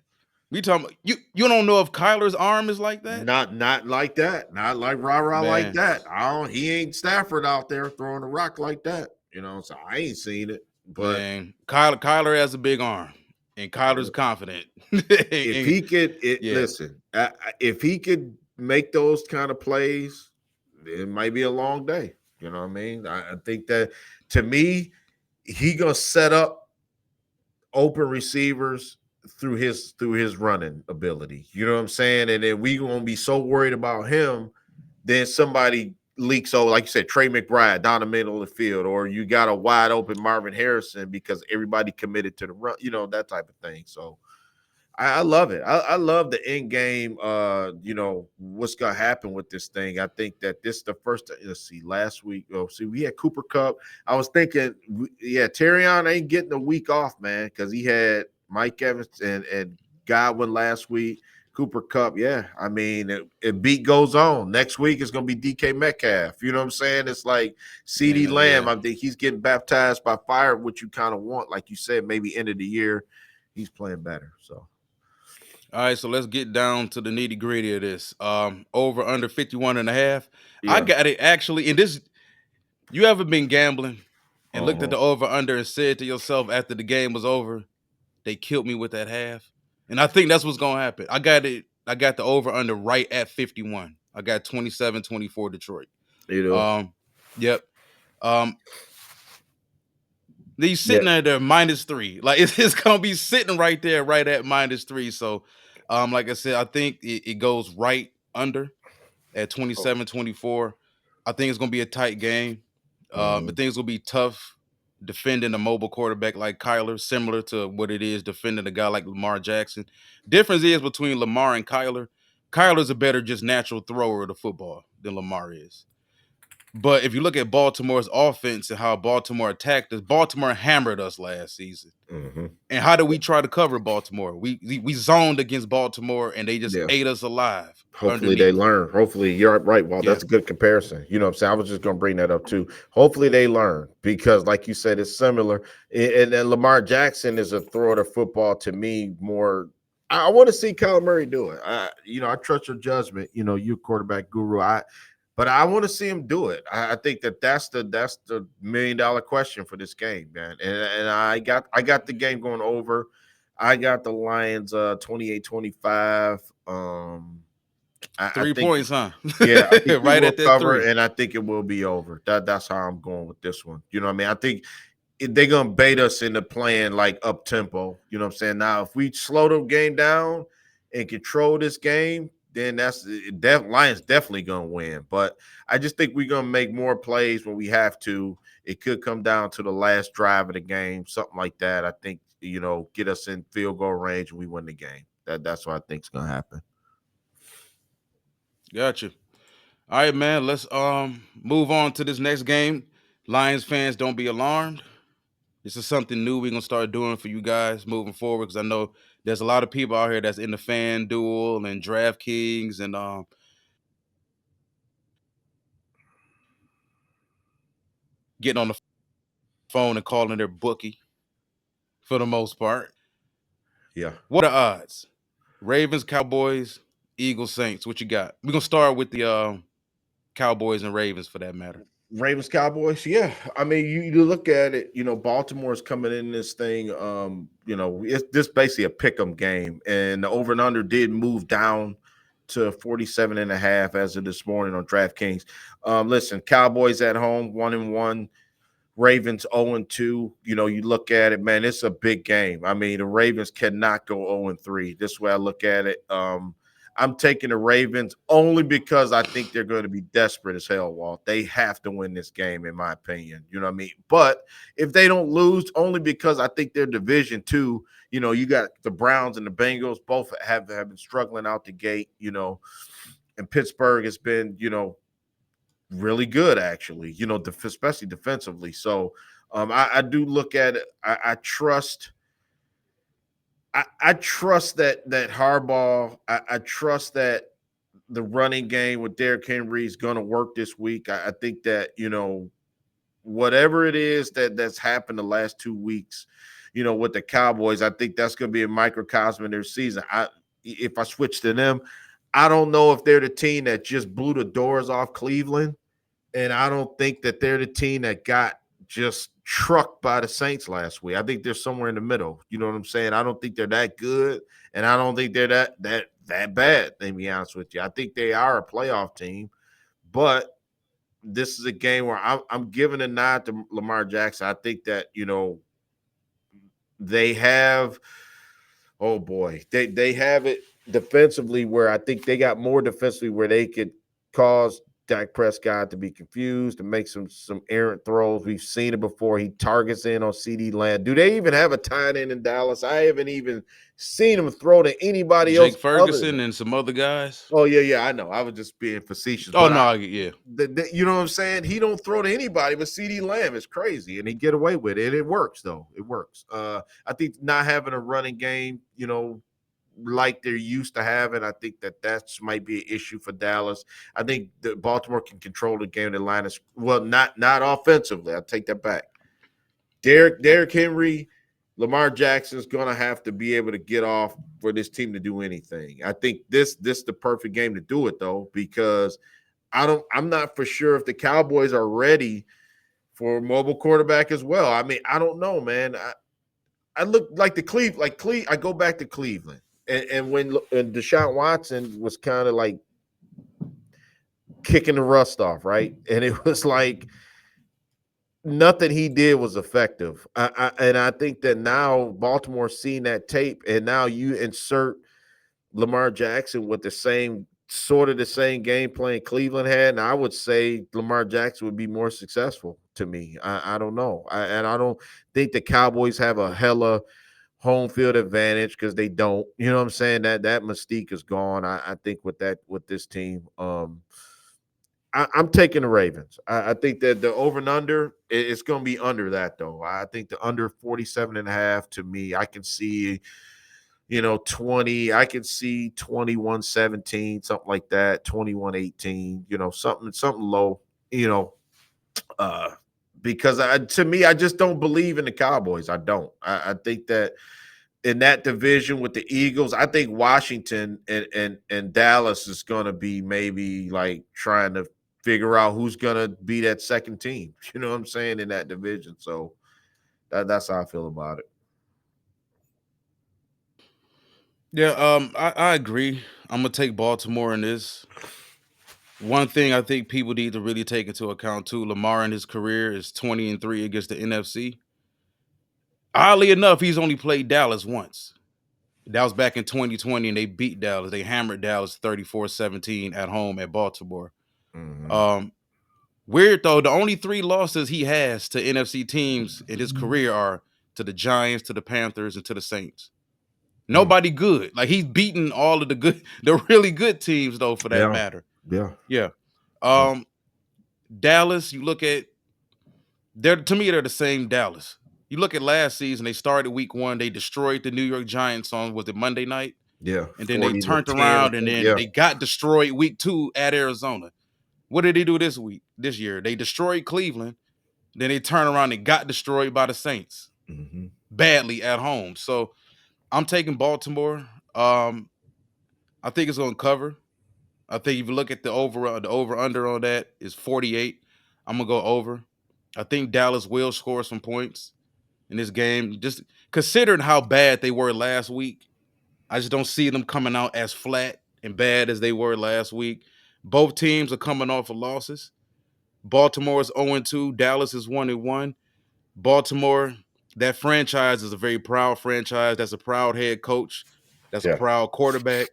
[SPEAKER 1] We talking about, you don't know if Kyler's arm is like that?
[SPEAKER 2] Not like that. Not like rah like
[SPEAKER 1] Man,
[SPEAKER 2] that. I don't. He ain't Stafford out there throwing a rock like that. So I ain't seen it. But
[SPEAKER 1] man. Kyler has a big arm. And Kyler's confident.
[SPEAKER 2] if
[SPEAKER 1] And-
[SPEAKER 2] he could,
[SPEAKER 1] yeah.
[SPEAKER 2] listen. If he could make those kind of plays, it might be a long day. You know what I mean? I think that, to me, he gonna set up open receivers through his running ability. You know what I'm saying? And then we gonna be so worried about him, then somebody leaks over, like you said, Trey McBride down the middle of the field, or you got a wide open Marvin Harrison because everybody committed to the run, that type of thing. So I love it. I love the end game. What's gonna happen with this thing? I think that this is the first. Let's see. Last week, we had Cooper Cup. I was thinking, yeah, Terrion ain't getting a week off, man, because he had Mike Evans and Godwin last week. Cooper Cup, yeah. I mean, it beat goes on. Next week is gonna be DK Metcalf. You know what I'm saying? It's like CD Lamb.
[SPEAKER 1] Yeah.
[SPEAKER 2] I think he's getting baptized by fire, which you kind of want, like you said, maybe end of the year. He's playing better. So.
[SPEAKER 1] All right, so let's get down to the nitty gritty of this. Over under 51 and a half. I
[SPEAKER 2] Yeah.
[SPEAKER 1] got it actually. And this, you ever been gambling and looked at
[SPEAKER 2] Uh-huh.
[SPEAKER 1] the over under and said to yourself after the game was over, they killed me with that half? And I think that's what's gonna happen. I got it. I got the over under right at 51. I got 27-24 Detroit.
[SPEAKER 2] You know.
[SPEAKER 1] Um, yep. Um, He's
[SPEAKER 2] Yeah.
[SPEAKER 1] sitting there -3. Like it's gonna be sitting right there, right at -3. So, like I said, I think it goes right under at
[SPEAKER 2] Oh.
[SPEAKER 1] 27-24. I think it's gonna be a tight game. I
[SPEAKER 2] Mhm.
[SPEAKER 1] think it's gonna be tough defending a mobile quarterback like Kyler, similar to what it is defending a guy like Lamar Jackson. Difference is between Lamar and Kyler. Kyler's a better just natural thrower of the football than Lamar is. But if you look at Baltimore's offense and how Baltimore attacked us, Baltimore hammered us last season.
[SPEAKER 2] Mhm.
[SPEAKER 1] And how did we try to cover Baltimore? We zoned against Baltimore and they just
[SPEAKER 2] Yeah.
[SPEAKER 1] ate us alive
[SPEAKER 2] Hopefully they
[SPEAKER 1] underneath.
[SPEAKER 2] learn. Hopefully you're right. Well,
[SPEAKER 1] Yeah.
[SPEAKER 2] that's a good comparison. You know what I'm saying? I was just gonna bring that up too. Hopefully they learn because, like you said, it's similar. And then Lamar Jackson is a thrower of football to me more. I want to see Kyler Murray do it. I trust your judgment. You quarterback guru. But I want to see him do it. I think that's the $1 million question for this game, man. And I got the game going over. I got the Lions 28-25. I
[SPEAKER 1] Three
[SPEAKER 2] think,
[SPEAKER 1] points, huh?
[SPEAKER 2] yeah, I think we
[SPEAKER 1] Right
[SPEAKER 2] will
[SPEAKER 1] at that
[SPEAKER 2] cover,
[SPEAKER 1] three.
[SPEAKER 2] and I think it will be over. That's how I'm going with this one. You know what I mean? I think they're gonna bait us into playing like up tempo. You know what I'm saying? Now, if we slow the game down and control this game, then Lions definitely gonna win. But I just think we're gonna make more plays when we have to. It could come down to the last drive of the game, something like that. I think get us in field goal range and we win the game. That's what I think is gonna happen.
[SPEAKER 1] Gotcha. All right, man. Let's move on to this next game. Lions fans, don't be alarmed. This is something new we're gonna start doing for you guys moving forward because I know there's a lot of people out here that's in the fan duel and DraftKings and getting on the phone and calling their bookie for the most part.
[SPEAKER 2] Yeah.
[SPEAKER 1] What are the odds? Ravens, Cowboys, Eagles, Saints. What you got? We're gonna start with the Cowboys and Ravens for that matter.
[SPEAKER 2] Ravens Cowboys, yeah. I mean, you look at it, Baltimore's coming in this thing. It's this basically a pick 'em game, and the over and under did move down to 47 and a half as of this morning on DraftKings. Listen, Cowboys at home, 1-1. Ravens 0-2. You look at it, man, it's a big game. I mean, the Ravens cannot go 0-3. This way I look at it. I'm taking the Ravens only because I think they're going to be desperate as hell, Walt. They have to win this game, in my opinion. You know what I mean? But if they don't lose, only because I think their division too, you got the Browns and the Bengals, both have been struggling out the gate, and Pittsburgh has been, really good actually, especially defensively. So I do look at it. I trust. I trust that Harbaugh. I trust that the running game with Derrick Henry is going to work this week. I think that whatever it is that's happened the last 2 weeks, with the Cowboys, I think that's going to be a microcosm of their season. If I switch to them, I don't know if they're the team that just blew the doors off Cleveland, and I don't think that they're the team that got just trucked by the Saints last week. I think they're somewhere in the middle. You know what I'm saying? I don't think they're that good, and I don't think they're that bad. To be honest with you, I think they are a playoff team, but this is a game where I'm giving a nod to Lamar Jackson. I think that they have. Oh boy, they have it defensively where I think they got more defensively where they could cause Dak Prescott to be confused, to make some errant throws. We've seen it before. He targets in on CD Lamb. Do they even have a tight end in Dallas? I haven't even seen him throw to anybody else
[SPEAKER 1] Jake
[SPEAKER 2] other
[SPEAKER 1] Ferguson
[SPEAKER 2] than.
[SPEAKER 1] and some other guys.
[SPEAKER 2] Oh yeah, I know. I was just being facetious,
[SPEAKER 1] Oh
[SPEAKER 2] but
[SPEAKER 1] no, yeah.
[SPEAKER 2] you know what I'm saying? He don't throw to anybody but CD Lamb. It's crazy, and he get away with it. It works though. It works. I think not having a running game, like they're used to having, I think that's might be an issue for Dallas. I think that Baltimore can control the game. The line is not offensively. I take that back. Derrick Henry, Lamar Jackson's gonna have to be able to get off for this team to do anything. I think this the perfect game to do it though, because I'm not for sure if the Cowboys are ready for a mobile quarterback as well. I mean, I don't know, man. I look like I go back to Cleveland, and when Deshaun Watson was kind of like kicking the rust off, right? And it was like nothing he did was effective. And I think that now Baltimore's seen that tape, and now you insert Lamar Jackson with the same game plan Cleveland had, and I would say Lamar Jackson would be more successful to me. I don't know, and I don't think the Cowboys have a hella home field advantage because they don't. You know what I'm saying? That mystique is gone. I think with this team, I'm taking the Ravens. I think that the over and under, it's going to be under that though. I think the under 47 and a half to me, I can see 20, I can see 21-17, something like that, 21-18, something low, you know, uh, because to me, I just don't believe in the Cowboys. I don't. I think that in that division with the Eagles, I think Washington and Dallas is going to be maybe like trying to figure out who's going to be that second team. You know what I'm saying, in that division. So that's how I feel about it.
[SPEAKER 1] Yeah, I agree. I'm gonna take Baltimore in this. One thing I think people need to really take into account too, Lamar in his career is 20-3 against the NFC. Oddly enough, he's only played Dallas once. That was back in 2020, and they beat Dallas. They hammered Dallas 34-17 at home at Baltimore.
[SPEAKER 2] Mm-hmm.
[SPEAKER 1] Um, Weird though, the only three losses he has to NFC teams in his career are to the Giants, to the Panthers, and to the Saints.
[SPEAKER 2] Mm.
[SPEAKER 1] Nobody good. Like he's beaten all of the good, the really good teams though, for that
[SPEAKER 2] Yeah,
[SPEAKER 1] matter.
[SPEAKER 2] yeah,
[SPEAKER 1] Yeah.
[SPEAKER 2] yeah,
[SPEAKER 1] Um, Dallas, you look at they're to me they're the same Dallas. You look at last season, they started week one, they destroyed the New York Giants on was it Monday night,
[SPEAKER 2] yeah.
[SPEAKER 1] and then they
[SPEAKER 2] 40 to
[SPEAKER 1] turned
[SPEAKER 2] 10 or
[SPEAKER 1] around and
[SPEAKER 2] something.
[SPEAKER 1] then
[SPEAKER 2] Yeah.
[SPEAKER 1] they got destroyed week two at Arizona. What did they do this year? They destroyed Cleveland, then they turned around and got destroyed by the Saints
[SPEAKER 2] Mm-hmm.
[SPEAKER 1] badly at home. So I'm taking Baltimore. I think it's gonna cover. I think if you look at the over under on that is 48. I'm gonna go over. I think Dallas will score some points in this game. Just considering how bad they were last week, I just don't see them coming out as flat and bad as they were last week. Both teams are coming off of losses. Baltimore is 0-2. Dallas is 1-1. Baltimore, that franchise is a very proud franchise. That's a proud head coach. That's a
[SPEAKER 2] Yeah,
[SPEAKER 1] proud quarterback.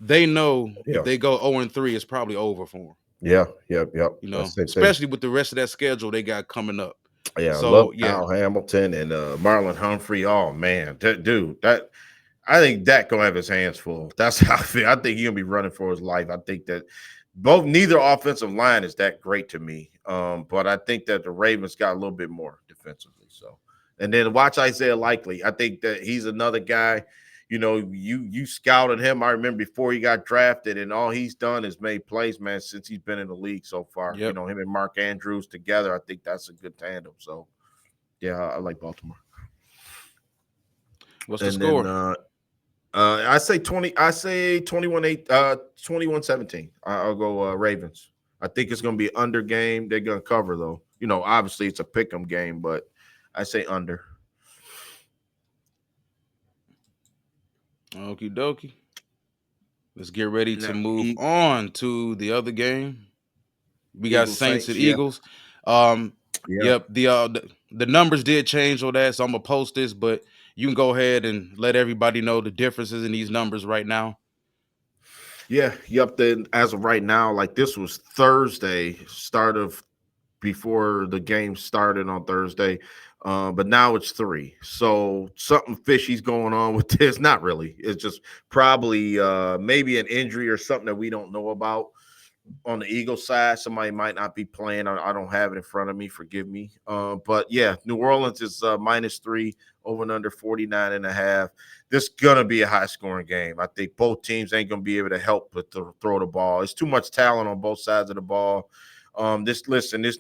[SPEAKER 1] They know if
[SPEAKER 2] yeah,
[SPEAKER 1] they go 0-3, it's probably over for them.
[SPEAKER 2] yeah, yep, yep. That's the same thing.
[SPEAKER 1] Especially with the rest of that schedule they got coming up.
[SPEAKER 2] Yeah, I love
[SPEAKER 1] So yeah,
[SPEAKER 2] Kyle Hamilton and Marlon Humphrey. Oh man, dude, that I think Dak gonna have his hands full. That's how I feel. I think he'll be running for his life. I think that neither offensive line is that great to me. But I think that the Ravens got a little bit more defensively. So, and then watch Isaiah Likely. I think that he's another guy. You scouted him. I remember before he got drafted, and all he's done is made plays, man, since he's been in the league so far.
[SPEAKER 1] yep.
[SPEAKER 2] Him and Mark Andrews together, I think that's a good tandem. So, yeah, I like Baltimore.
[SPEAKER 1] What's the
[SPEAKER 2] And then
[SPEAKER 1] score?
[SPEAKER 2] I say 20. I say 21-8, 21-17. I'll go Ravens. I think it's going to be an under game. They're going to cover though. Obviously it's a pick 'em game, but I say under.
[SPEAKER 1] Okie dokie. Let's get ready to
[SPEAKER 2] Now,
[SPEAKER 1] move on to the other game. We got
[SPEAKER 2] Eagles
[SPEAKER 1] Saints and
[SPEAKER 2] Saints. Yeah,
[SPEAKER 1] Eagles. Um,
[SPEAKER 2] yeah.
[SPEAKER 1] yep. The numbers did change on that, so I'm gonna post this, but you can go ahead and let everybody know the differences in these numbers right now.
[SPEAKER 2] Yeah, yep. Then as of right now, like this was Thursday, start of before the game started on Thursday. But now it's three. So something fishy's going on with this. Not really. It's just probably maybe an injury or something that we don't know about on the Eagles side. Somebody might not be playing. I don't have it in front of me. Forgive me. But yeah, New Orleans is -3 over and under 49 and a half. This is going to be a high scoring game. I think both teams ain't going to be able to help but to throw the ball. It's too much talent on both sides of the ball. This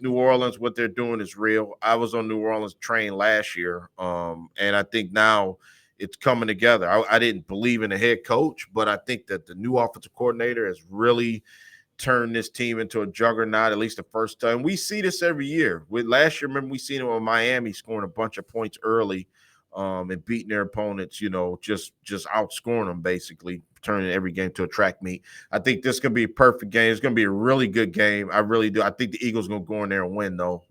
[SPEAKER 2] New Orleans, what they're doing is real. I was on New Orleans train last year, and I think now it's coming together. I didn't believe in the head coach, but I think that the new offensive coordinator has really turn this team into a juggernaut, at least the first time. We see this every year. With last year, remember we seen it with Miami scoring a bunch of points early, and beating their opponents, just outscoring them basically, turning every game to a track meet. I think this is gonna be a perfect game. It's gonna be a really good game. I really do. I think the Eagles gonna go in there and win though.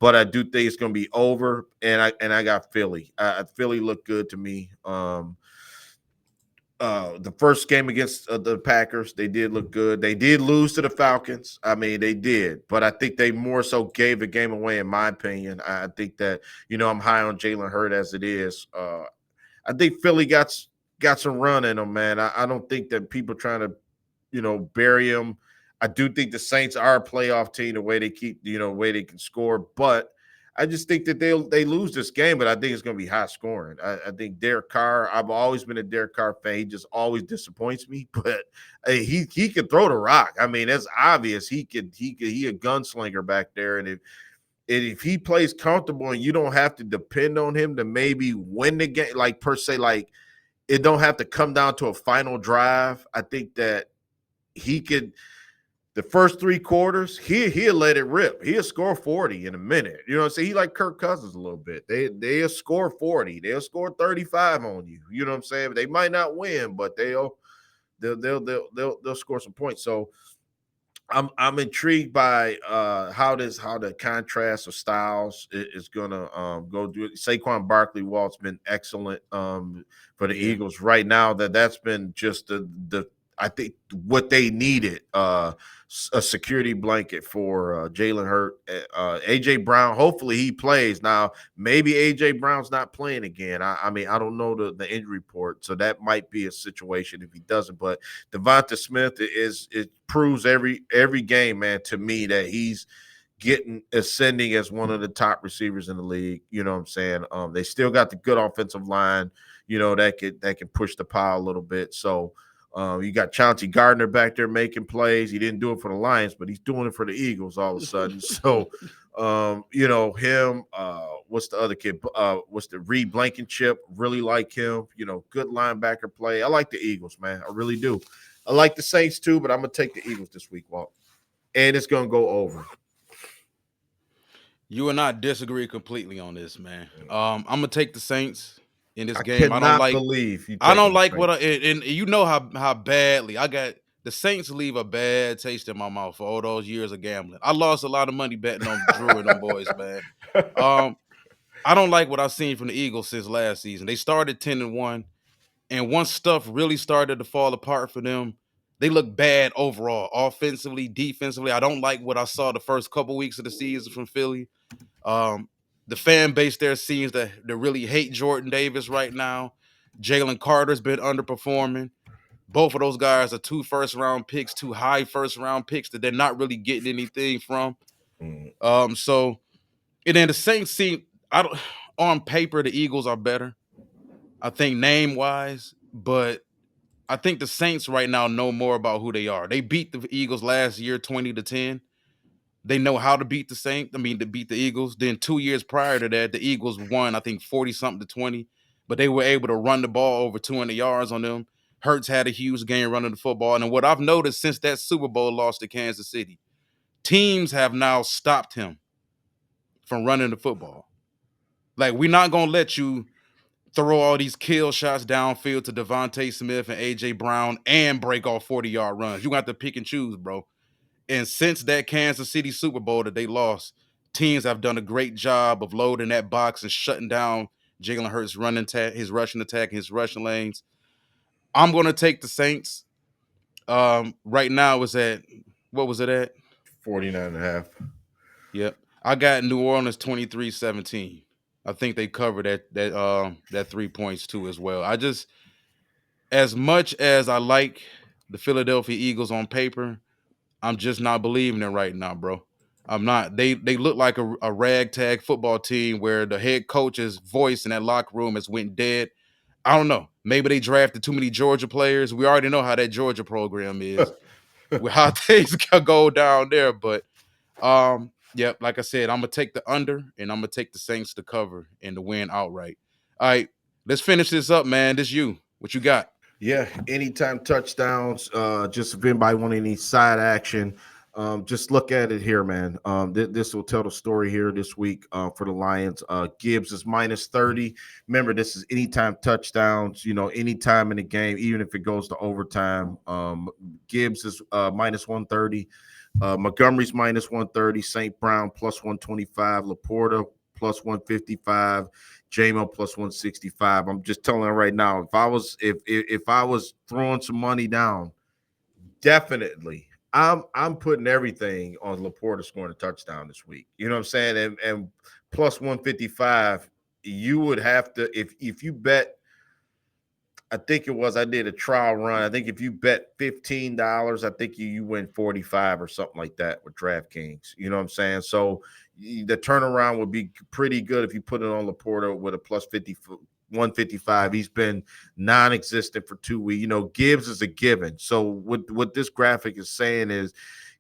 [SPEAKER 2] But I do think it's gonna be over, and I got Philly. Philly looked good to me. The first game against the Packers, they did look good. They did lose to the Falcons. I mean, they did, but I think they more so gave the game away, in my opinion. I think that I'm high on Jalen Hurd as it is. I think Philly got some run in them, man. I don't think that people trying to bury him. I do think the Saints are a playoff team, the way they keep, the way they can score, but I just think that they lose this game, but I think it's going to be high scoring. I think Derek Carr. I've always been a Derek Carr fan. He just always disappoints me, but hey, he could throw the rock. I mean, it's obvious he a gunslinger back there, and if he plays comfortable and you don't have to depend on him to maybe win the game, like per se, like it don't have to come down to a final drive. I think that he could the first three quarters, he'll let it rip. He'll score 40 in a minute. You know what I'm saying? He like Kirk Cousins a little bit. They'll score 40. They'll score 35 on you. You know what I'm saying? They might not win, but they'll score some points. So I'm intrigued by how the contrast of styles is gonna go do it. Saquon Barkley Walt's been excellent for the
[SPEAKER 1] Yeah.
[SPEAKER 2] Eagles right now. That's been just the I think what they needed, a security blanket for Jalen Hurt. AJ Brown, hopefully he plays. Now, maybe AJ Brown's not playing again. I mean, I don't know the injury report, so that might be a situation if he doesn't. But Devonta Smith it proves every game, man, to me that he's getting ascending as one of the top receivers in the league. You know what I'm saying? They still got the good offensive line, that can push the pile a little bit. So you got Chauncey Gardner back there making plays. He didn't do it for the Lions, but he's doing it for the Eagles all of a sudden. So him, what's the other kid? What's the Reed Blankenship? Really like him. Good linebacker play. I like the Eagles, man. I really do. I like the Saints too, but I'm gonna take the Eagles this week, Walt. And it's gonna go over.
[SPEAKER 1] You and I disagree completely on this, man. I'm gonna take the Saints in this
[SPEAKER 2] I
[SPEAKER 1] game.
[SPEAKER 2] cannot believe you
[SPEAKER 1] I
[SPEAKER 2] taking
[SPEAKER 1] don't
[SPEAKER 2] the
[SPEAKER 1] like what
[SPEAKER 2] Saints.
[SPEAKER 1] and you know how badly I got the Saints leave a bad taste in my mouth for all those years of gambling. I lost a lot of money betting on Drew and them boys, man. Um, I don't like what I've seen from the Eagles since last season. They started 10-1, and once stuff really started to fall apart for them, they look bad overall, offensively, defensively. I don't like what I saw the first couple weeks of the season from Philly. Um, the fan base there seems to really hate Jordan Davis right now. Jalen Carter's been underperforming. Both of those guys are 2 first-round picks, 2 high 1st-round picks that they're not really getting anything from.
[SPEAKER 2] Mm.
[SPEAKER 1] So and then the Saints seem I don't on paper the Eagles are better. I think name wise, but I think the Saints right now know more about who they are. They beat the Eagles last year 20-10. They know how to beat the Saints. I mean, to beat the Eagles. Then 2 years prior to that, the Eagles won, I think, 40 something to 20. But they were able to run the ball over 200 yards on them. Hurts had a huge game running the football. And what I've noticed since that Super Bowl loss to Kansas City, teams have now stopped him from running the football. Like, we're not gonna let you throw all these kill shots downfield to Devontae Smith and AJ Brown and break off 40-yard runs. You got to pick and choose, bro. And since that Kansas City Super Bowl that they lost, teams have done a great job of loading that box and shutting down Jalen Hurts' running attack, his rushing attack, his rushing lanes. I'm going to take the Saints. Right now it's at, what was it at?
[SPEAKER 2] 49.5.
[SPEAKER 1] Yep. I got New Orleans 23-17. I think they covered that 3 points too as well. I just, as much as I like the Philadelphia Eagles on paper, I'm just not believing it right now, bro. I'm not. They look like a ragtag football team where the head coach's voice in that locker room has went dead. I don't know. Maybe they drafted too many Georgia players. We already know how that Georgia program is, with how things go down there. But yep, like I said, I'm gonna take the under and I'm gonna take the Saints to cover and to win outright. All right, let's finish this up, man. This you. What you got?
[SPEAKER 2] Yeah, anytime touchdowns. Just if anybody want any side action, just look at it here, man. This will tell the story here this week for the Lions. Gibbs is -30. Remember, this is anytime touchdowns. Anytime in the game, even if it goes to overtime. Gibbs is -130. Montgomery's -130. St. Brown +125. Laporta +155. JMO +165. I'm just telling you right now, if I was throwing some money down, definitely I'm putting everything on Laporta scoring a touchdown this week. You know what I'm saying? And +155, you would have to, if you bet, I think it was, I did a trial run. I think if you bet $15, I think you win 45 or something like that with DraftKings. You know what I'm saying? So the turnaround would be pretty good if you put it on Laporta with a +50, 155. He's been non-existent for 2 weeks. Gibbs is a given. So what this graphic is saying is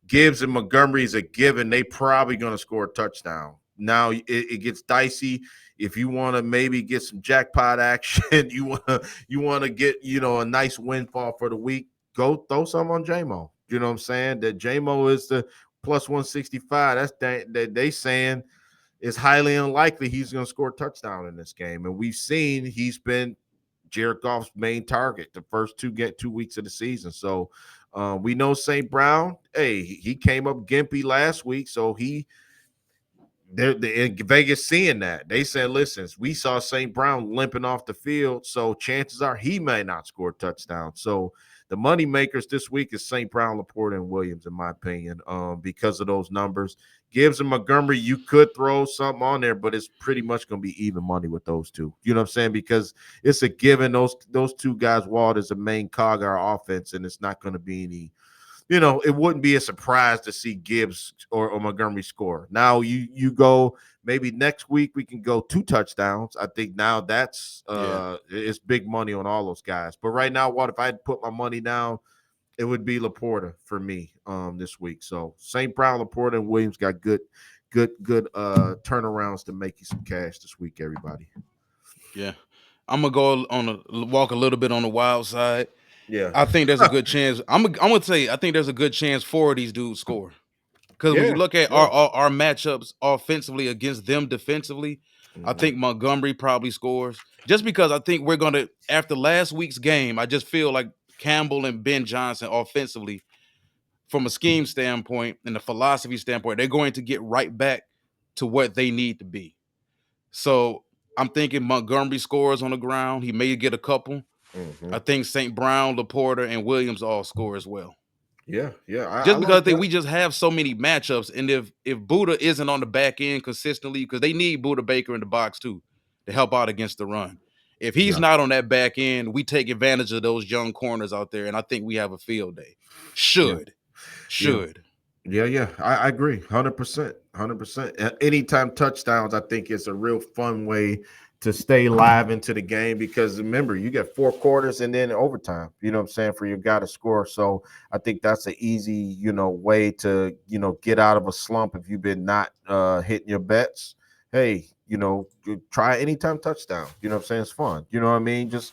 [SPEAKER 2] Gibbs and Montgomery is a given. They probably going to score a touchdown. Now it gets dicey. If you want to maybe get some jackpot action, you want to get a nice windfall for the week, go throw some on JMO. You know what I'm saying? That JMO is the +165. That's that they saying it's highly unlikely he's going to score a touchdown in this game. And we've seen he's been Jared Goff's main target the first 2 weeks of the season. So we know St. Brown, hey, he came up gimpy last week, so they're in Vegas seeing that. They said, listen, we saw St. Brown limping off the field, so chances are he may not score a touchdown. So the money makers this week is St. Brown, Laporta, and Williams, in my opinion, because of those numbers. Gibbs and Montgomery, you could throw something on there, but it's pretty much going to be even money with those two. You know what I'm saying? Because it's a given. Those two guys, Walt is a main cog of our offense, and it's not going to be any – it wouldn't be a surprise to see Gibbs or Montgomery score. Now you go maybe next week we can go 2 touchdowns. I think now that's
[SPEAKER 1] Yeah.
[SPEAKER 2] it's big money on all those guys. But right now, if I had put my money down, it would be Laporta for me this week. So St. Brown, Laporta, and Williams got good turnarounds to make you some cash this week, everybody.
[SPEAKER 1] Yeah. I'm gonna go walk a little bit on the wild side.
[SPEAKER 2] Yeah.
[SPEAKER 1] I think there's a good chance. I'm gonna tell you, I think there's a good chance 4 of these dudes score. Because when you
[SPEAKER 2] Yeah.
[SPEAKER 1] look at
[SPEAKER 2] Yeah.
[SPEAKER 1] our matchups offensively against them defensively, I
[SPEAKER 2] Mm-hmm.
[SPEAKER 1] think Montgomery probably scores. Just because I think we're gonna, after last week's game, I just feel like Campbell and Ben Johnson offensively, from a scheme standpoint and a philosophy standpoint, they're going to get right back to what they need to be. So I'm thinking Montgomery scores on the ground. He may get a couple.
[SPEAKER 2] Mm-hmm.
[SPEAKER 1] I think St. Brown, Laporta, and Williams all score as well.
[SPEAKER 2] Yeah. Yeah. I
[SPEAKER 1] Just because I
[SPEAKER 2] like
[SPEAKER 1] think
[SPEAKER 2] that.
[SPEAKER 1] we just have so many matchups, and if Buddha isn't on the back end consistently, because they need Buddha Baker in the box too to help out against the run. If he's
[SPEAKER 2] Yeah.
[SPEAKER 1] not on that back end, we take advantage of those young corners out there, and I think we have a field day.
[SPEAKER 2] Yeah.
[SPEAKER 1] Should,
[SPEAKER 2] Yeah.
[SPEAKER 1] should,
[SPEAKER 2] Yeah, I agree, 100%, 100%. Anytime touchdowns, I think it's a real fun way to stay live into the game because remember, you get 4 quarters and then overtime. You know what I'm saying, for your guy to score. So I think that's an easy, way to get out of a slump if you've been not hitting your bets. Hey, you try anytime touchdown. You know what I'm saying? It's fun. You know what I mean? Just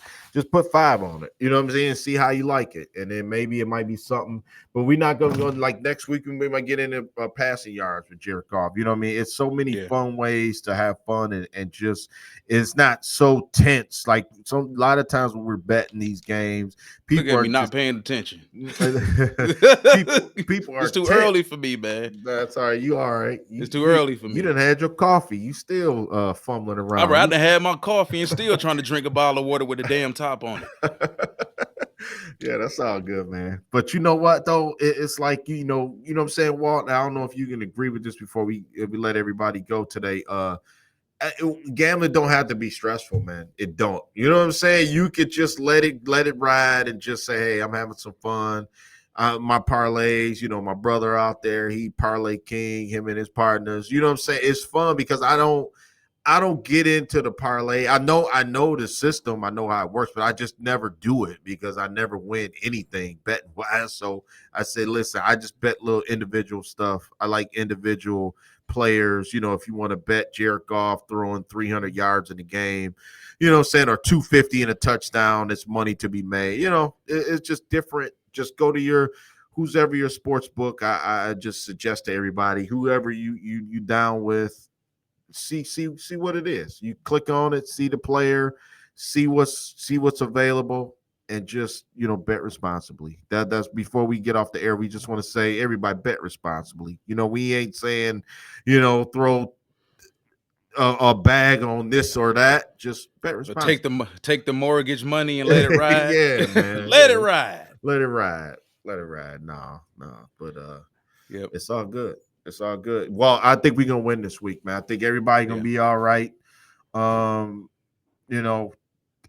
[SPEAKER 2] put 5 on it. You know what I'm saying? See how you like it, and then maybe it might be something. But we're not going to go like next week. We might get into passing yards with Jared Goff. You know what I mean? It's so many
[SPEAKER 1] yeah.
[SPEAKER 2] fun ways to have fun and just it's not so tense. Like a lot of times when we're betting these games,
[SPEAKER 1] Look
[SPEAKER 2] people
[SPEAKER 1] at
[SPEAKER 2] are
[SPEAKER 1] me not
[SPEAKER 2] just
[SPEAKER 1] paying attention.
[SPEAKER 2] people are
[SPEAKER 1] It's too
[SPEAKER 2] tense.
[SPEAKER 1] early for me, man.
[SPEAKER 2] That's all right. You all right?
[SPEAKER 1] It's
[SPEAKER 2] You
[SPEAKER 1] too
[SPEAKER 2] you
[SPEAKER 1] early for
[SPEAKER 2] you
[SPEAKER 1] me.
[SPEAKER 2] done had your coffee. You still fumbling
[SPEAKER 1] I'd
[SPEAKER 2] around.
[SPEAKER 1] rather have my coffee and still trying to drink a bottle of water with a damn top on it.
[SPEAKER 2] Yeah, that's all good, man. But you know what though? It's like what I'm saying, Walt. I don't know if you can agree with this before we let everybody go today. Gambling don't have to be stressful, man. It don't. You know what I'm saying? You could just let it ride and just say, hey, I'm having some fun. My parlays, my brother out there, he parlay king, him and his partners. You know what I'm saying? It's fun because I don't get into the parlay. I know the system. I know how it works, but I just never do it because I never win anything betting wise. So I said, listen, I just bet little individual stuff. I like individual players. If you want to bet Jared Goff throwing 300 yards in the game, what I'm saying, or 250 in a touchdown, it's money to be made. It's just different. Just go to who's ever your sports book. I just suggest to everybody, whoever you down with, see what it is. You click on it, see the player, see what's available, and just bet responsibly. That's before we get off the air. We just want to say, everybody, bet responsibly. We ain't saying throw a bag on this or that. Just bet
[SPEAKER 1] But
[SPEAKER 2] responsibly.
[SPEAKER 1] take the mortgage money and let it ride.
[SPEAKER 2] Yeah, man.
[SPEAKER 1] Let
[SPEAKER 2] Yeah,
[SPEAKER 1] it ride.
[SPEAKER 2] let it ride. Let it ride. No, no. But
[SPEAKER 1] Yep.
[SPEAKER 2] it's all good. It's all good. Well, I think we're gonna win this week, man. I think everybody gonna
[SPEAKER 1] Yeah.
[SPEAKER 2] be all right. Um, you know,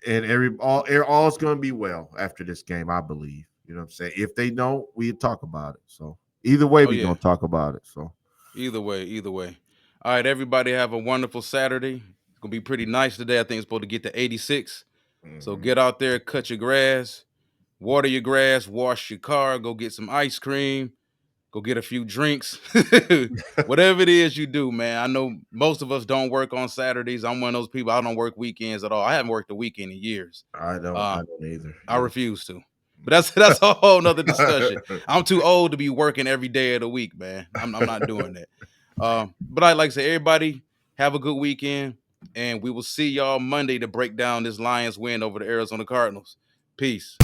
[SPEAKER 2] and all's gonna be well after this game, I believe. You know what I'm saying? If they don't, we talk about it. So either way,
[SPEAKER 1] Oh
[SPEAKER 2] we
[SPEAKER 1] yeah.
[SPEAKER 2] gonna talk about it. So
[SPEAKER 1] Either way, either way. All right, everybody have a wonderful Saturday. It's gonna be pretty nice today. I think it's supposed to get to 86. So
[SPEAKER 2] mhm.
[SPEAKER 1] get out there, cut your grass, water your grass, wash your car, go get some ice cream, go get a few drinks. Whatever it is you do, man. I know most of us don't work on Saturdays. I'm one of those people. I don't work weekends at all. I haven't worked a weekend in years.
[SPEAKER 2] I don't.
[SPEAKER 1] Uh,
[SPEAKER 2] I don't either.
[SPEAKER 1] I refuse to. But that's a whole nother discussion. I'm too old to be working every day of the week, man. I'm not doing that. But I like to say, everybody have a good weekend, and we will see y'all Monday to break down this Lions win over the Arizona Cardinals. Peace.